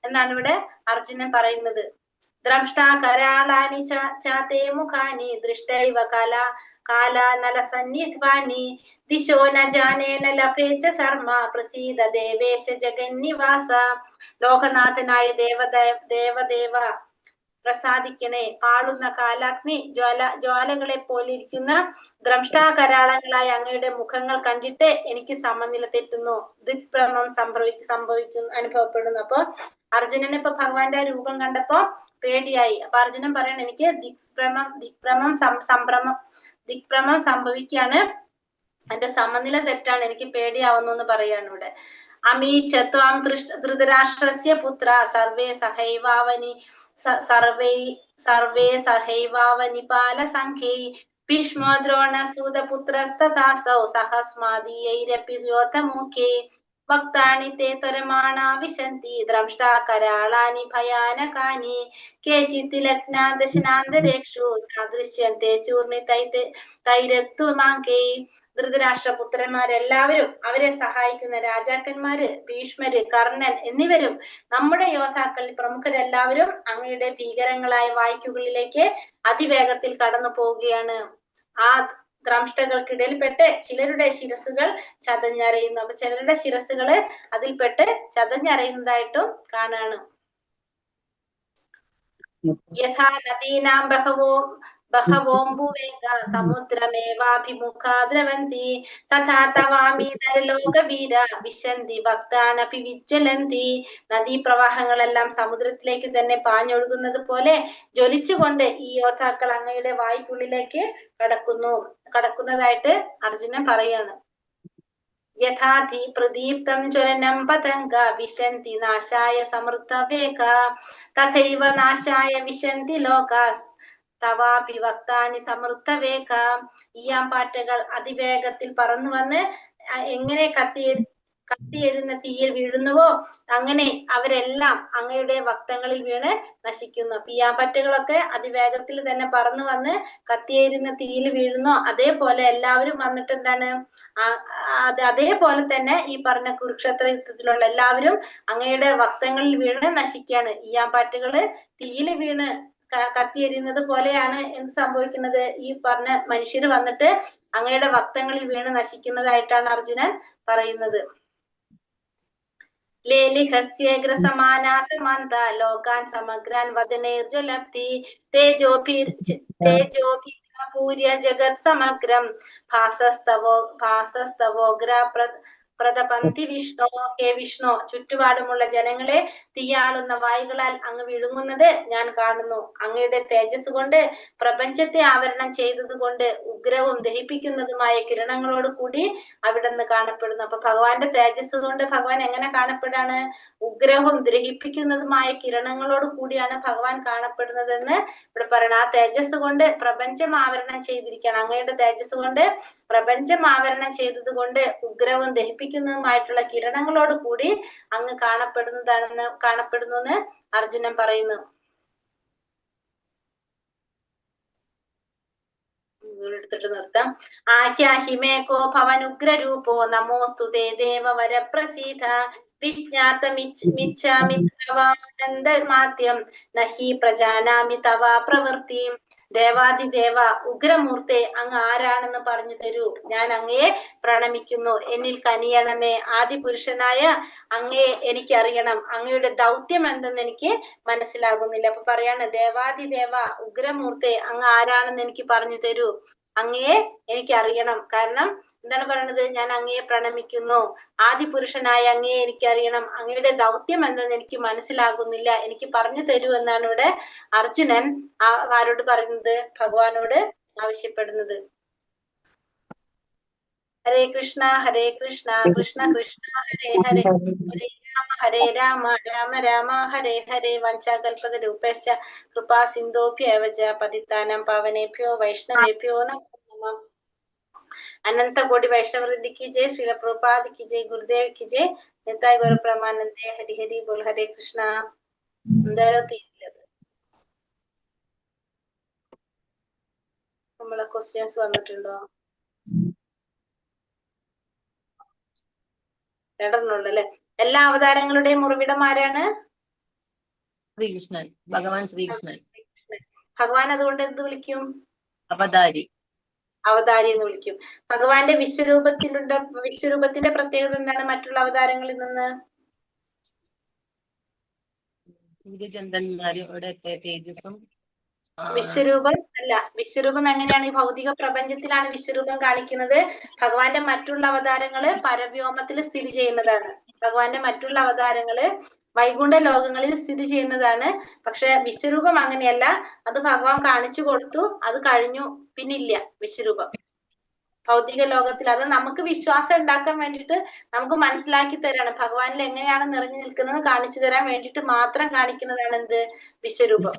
എന്നാണ് ഇവിടെ അർജുനൻ പറയുന്നത്. ദ്രംഷ്ടാകരാളാനി ചാതേ മുഖാനി ദൃഷ്ടൈവ കാലാനലസന്നിധ്വാനി ദിശോ ന ജാനേന ലഭേ ച ശർമ്മ പ്രസീദ ദേവേശ ജഗന്നിവാസ. ലോകനാഥനായ ദേവദേവ പ്രസാദിക്കണേ. പാളുന്ന കാലാഗ്നി ജ്വാലകളെ പോലിരിക്കുന്ന ദ്രംഷ്ടാകരാളങ്ങളായ അങ്ങയുടെ മുഖങ്ങൾ കണ്ടിട്ട് എനിക്ക് സമനില തെറ്റുന്നു, ദിക്ഭ്രമം അനുഭവപ്പെടുന്നു. അപ്പൊ അർജുനന് ഇപ്പൊ ഭഗവാന്റെ രൂപം കണ്ടപ്പോ പേടിയായി. അപ്പൊ അർജുനൻ പറയണ എനിക്ക് ദിക്ഭ്രമം സംഭവിക്കാണ്, എന്റെ സമനില തെറ്റാണ്, എനിക്ക് പേടിയാവുന്നു എന്ന് പറയാണ് ഇവിടെ. അമീചത്വാം ധൃതരാഷ്ട്രസ്യ പുത്ര സർവേ സഹൈവാവനി പാലസംഖ്യൈ ഭീഷ്മോ ദ്രോണസൂതപുത്രസ്തഥാസൗ സഹസ്മാദീയൈരപി യോധമുഖേ ഭക്താനി തേ ത്വരമാണാ വിശന്തി ദ്രംഷ്ടാ കരാളാനി ഭയാനകാനി കേചിത് ലഗ്നാ ദശനാന്തരേഷു സാദൃശ്യന്തെ ചൂർണി തൈരത്വമാങ്കേ. ധൃതരാഷ്ട്രപുത്രന്മാരെല്ലാവരും അവരെ സഹായിക്കുന്ന രാജാക്കന്മാര്, ഭീഷ്മര്, കർണൻ എന്നിവരും നമ്മുടെ യോദ്ധാക്കളിൽ പ്രമുഖരെല്ലാവരും അങ്ങയുടെ ഭീകരങ്ങളായ വായ്ക്കുകളിലേക്ക് അതിവേഗത്തിൽ കടന്നു പോവുകയാണ്. ആ ദ്രംഷ്ടകൾക്കിടയിൽപ്പെട്ട് ചിലരുടെ ശിരസുകൾ ചതഞ്ഞറിയുന്നു. അപ്പൊ ചിലരുടെ ശിരസുകള് അതിൽപ്പെട്ട് ചതഞ്ഞറിയുന്നതായിട്ടും കാണാണ്. യഥാ നദീനാം ബഹവോംബുവേഗ സമുദ്രമേവാഭിമുഖാ ദ്രവന്തി തഥാ തവാമി നരലോകവീര വിശന്തി ഭക്താനപി വിജ്വലന്തി. നദീപ്രവാഹങ്ങളെല്ലാം സമുദ്രത്തിലേക്ക് തന്നെ പാഞ്ഞൊഴുകുന്നത് പോലെ ജ്വലിച്ചുകൊണ്ട് ഈ യോദ്ധാക്കൾ അങ്ങയുടെ വായ്ക്കുള്ളിലേക്ക് കടക്കുന്നതായിട്ട് അർജുനൻ പറയാണ്. യഥാ പ്രദീപ്തം ജ്വലനം പതംഗ വിശന്തി നാശായ സമൃദ്ധവേഗ തഥൈവ നാശായ വിശന്തി ലോകാ തവാപി ഭക്താനി സമൃദ്ധവേഗ. ഈയാമ്പാറ്റകൾ അതിവേഗത്തിൽ പറന്നു വന്ന് എങ്ങനെ കത്തിയെരുന്ന തീയിൽ വീഴുന്നുവോ അങ്ങനെ അവരെല്ലാം അങ്ങയുടെ വക്തങ്ങളിൽ വീണ് നശിക്കുന്നു. ഈയാമ്പാറ്റകളൊക്കെ അതിവേഗത്തിൽ തന്നെ പറന്നു വന്ന് കത്തിയേരുന്ന തീയിൽ വീഴുന്നു. അതേപോലെ എല്ലാവരും വന്നിട്ട് എന്താണ് അതേപോലെ തന്നെ ഈ പറഞ്ഞ കുരുക്ഷേത്ര യുദ്ധത്തിലുള്ള എല്ലാവരും അങ്ങയുടെ വക്തങ്ങളിൽ വീണ് നശിക്കുകയാണ്. ഈയാമ്പാറ്റകള് തീയിൽ വീണ് കത്തിയെരിയുന്നത് പോലെയാണ് എന്ത് സംഭവിക്കുന്നത്, ഈ പറഞ്ഞ മനുഷ്യര് വന്നിട്ട് അങ്ങയുടെ വക്തങ്ങളിൽ വീണ് നശിക്കുന്നതായിട്ടാണ് അർജുനൻ പറയുന്നത്. ലേലിഹസ്യേഗ്രസമാനാസമന്ത ലോകാൻ സമഗ്രാൻ വദനൈർജ്വലബ്ധി തേജോഭിപൂര്യ ജഗത് സമഗ്രം ഭാസസ്തവോഗ്ര പ്രതപന്തി വിഷ്ണു. ഹേ വിഷ്ണു, ചുറ്റുപാടുമുള്ള ജനങ്ങളെ തീയാളുന്ന വായുകളാൽ അങ്ങ് വിഴുങ്ങുന്നത് ഞാൻ കാണുന്നു. അങ്ങയുടെ തേജസ് കൊണ്ട് പ്രപഞ്ചത്തെ ആവരണം ചെയ്തതുകൊണ്ട് ഉഗ്രവും ദഹിപ്പിക്കുന്നതുമായ കിരണങ്ങളോട് കൂടി അവിടുന്ന് കാണപ്പെടുന്നു. അപ്പൊ ഭഗവാന്റെ തേജസ് കൊണ്ട് ഭഗവാൻ എങ്ങനെ കാണപ്പെടാണ്? ഉഗ്രവും ദഹിപ്പിക്കുന്നതുമായ കിരണങ്ങളോട് കൂടിയാണ് ഭഗവാൻ കാണപ്പെടുന്നതെന്ന് ഇവിടെ പറയണം. ആ തേജസ് കൊണ്ട് പ്രപഞ്ചം ആവരണം ചെയ്തിരിക്കുകയാണ്. അങ്ങയുടെ തേജസ് കൊണ്ട് പ്രപഞ്ചം ആവരണം ചെയ്തത് കൊണ്ട് ഉഗ്രവും ദഹിപ്പിക്കുന്നതുമായിട്ടുള്ള കിരണങ്ങളോട് കൂടി അങ്ങ് കാണപ്പെടുന്നു എന്ന് അർജുനൻ പറയുന്നു. എടുത്തിട്ട് നിർത്താം. ആഖ്യാഹിമേകോ ഭവനുഗ്രരൂപോ നമോസ്തു തേ ദേവവര പ്രസീത വിജ്ഞാതമിച്ഛാമി തവാനന്ദമാദ്യം നഹി പ്രജാനാമി തവാ പ്രവൃത്തി. ദേവാദിദേവ ഉഗ്രമൂർത്തെ അങ്ങ് ആരാണെന്ന് പറഞ്ഞു തരൂ, ഞാൻ അങ്ങയെ പ്രണമിക്കുന്നു. എന്നിൽ കനിയണമേ. ആദിപുരുഷനായ അങ്ങയെ എനിക്കറിയണം. അങ്ങയുടെ ദൗത്യം എന്തെന്ന് എനിക്ക് മനസ്സിലാകുന്നില്ല. അപ്പൊ പറയാണ്, ദേവാദിദേവ ഉഗ്രമൂർത്തെ അങ്ങ് ആരാണെന്ന് എനിക്ക് പറഞ്ഞു തരൂ, അങ്ങയെ എനിക്കറിയണം. കാരണം എന്താണ് പറയണത്? ഞാൻ അങ്ങയെ പ്രണമിക്കുന്നു. ആദിപുരുഷനായ അങ്ങയെ എനിക്കറിയണം. അങ്ങയുടെ ദൗത്യം എന്തെന്ന് എനിക്ക് മനസ്സിലാകുന്നില്ല, എനിക്ക് പറഞ്ഞു തരൂ എന്നാണ് ഇവിടെ അർജുനൻ ആരോട് പറയുന്നത്? ഭഗവാനോട് ആവശ്യപ്പെടുന്നത്. ഹരേ കൃഷ്ണ കൃഷ്ണ കൃഷ്ണ ഹരേ ഹരേ ഹരേ രാമ രാമ രാമ ഹരേ ഹരേ. വഞ്ചാകൽപത രൂപേശ്ച കൃപാ സിന്ധോഭ്യേവ ച പതിതാനാം പാവനേഭ്യോ വൈഷ്ണവേഭ്യോ നമോ നമഃ. अनंत कोटि वैष्णव वृंद की जय, श्रील प्रभुपाद की जय, गुरुदेव की जय, निताय गौर प्रमानंदे. हरि हरि बोल. हरे कृष्णा. നമ്മളെ ക്വസ്റ്റ്യൻസ് വന്നിട്ടുണ്ടോ? രണ്ടെണ്ണുള്ളല്ലേ. എല്ലാ അവതാരങ്ങളുടെയും ഉറവിടം ആരാണ്? ശ്രീകൃഷ്ണൻ, ഭഗവാൻ ശ്രീകൃഷ്ണൻ. ഭഗവാൻ അതുകൊണ്ട് എന്ത് വിളിക്കും? അവതാരി. അവതാരി എന്ന് വിളിക്കും. ഭഗവാന്റെ വിശ്വരൂപത്തിന്റെ പ്രത്യേകത എന്താണ് മറ്റുള്ള അവതാരങ്ങളിൽ നിന്ന്? സൂര്യചന്ദ്രന്മാരുടെ തേജസ്സും. വിശ്വരൂപം അല്ല, വിശ്വരൂപം എങ്ങനെയാണ്? ഈ ഭൗതിക പ്രപഞ്ചത്തിലാണ് വിശ്വരൂപം കാണിക്കുന്നത്. ഭഗവാന്റെ മറ്റുള്ള അവതാരങ്ങള് പരവ്യോമത്തിൽ സ്ഥിതി ചെയ്യുന്നതാണ്. ഭഗവാന്റെ മറ്റുള്ള അവതാരങ്ങള് വൈകുണ്ഠ ലോകങ്ങളിൽ സ്ഥിതി ചെയ്യുന്നതാണ്. പക്ഷെ വിശ്വരൂപം അങ്ങനെയല്ല. അത് ഭഗവാൻ കാണിച്ചു കൊടുത്തു, അത് കഴിഞ്ഞു, പിന്നില്ല വിശ്വരൂപം. ഭൗതിക ലോകത്തിൽ. അത് നമുക്ക് വിശ്വാസം ഉണ്ടാക്കാൻ വേണ്ടിയിട്ട് നമുക്ക് മനസ്സിലാക്കി തരാണ്. ഭഗവാനിൽ എങ്ങനെയാണ് നിറഞ്ഞു നിൽക്കുന്നത് കാണിച്ചു തരാൻ വേണ്ടിയിട്ട് മാത്രം കാണിക്കുന്നതാണ് എന്ത് വിശ്വരൂപം.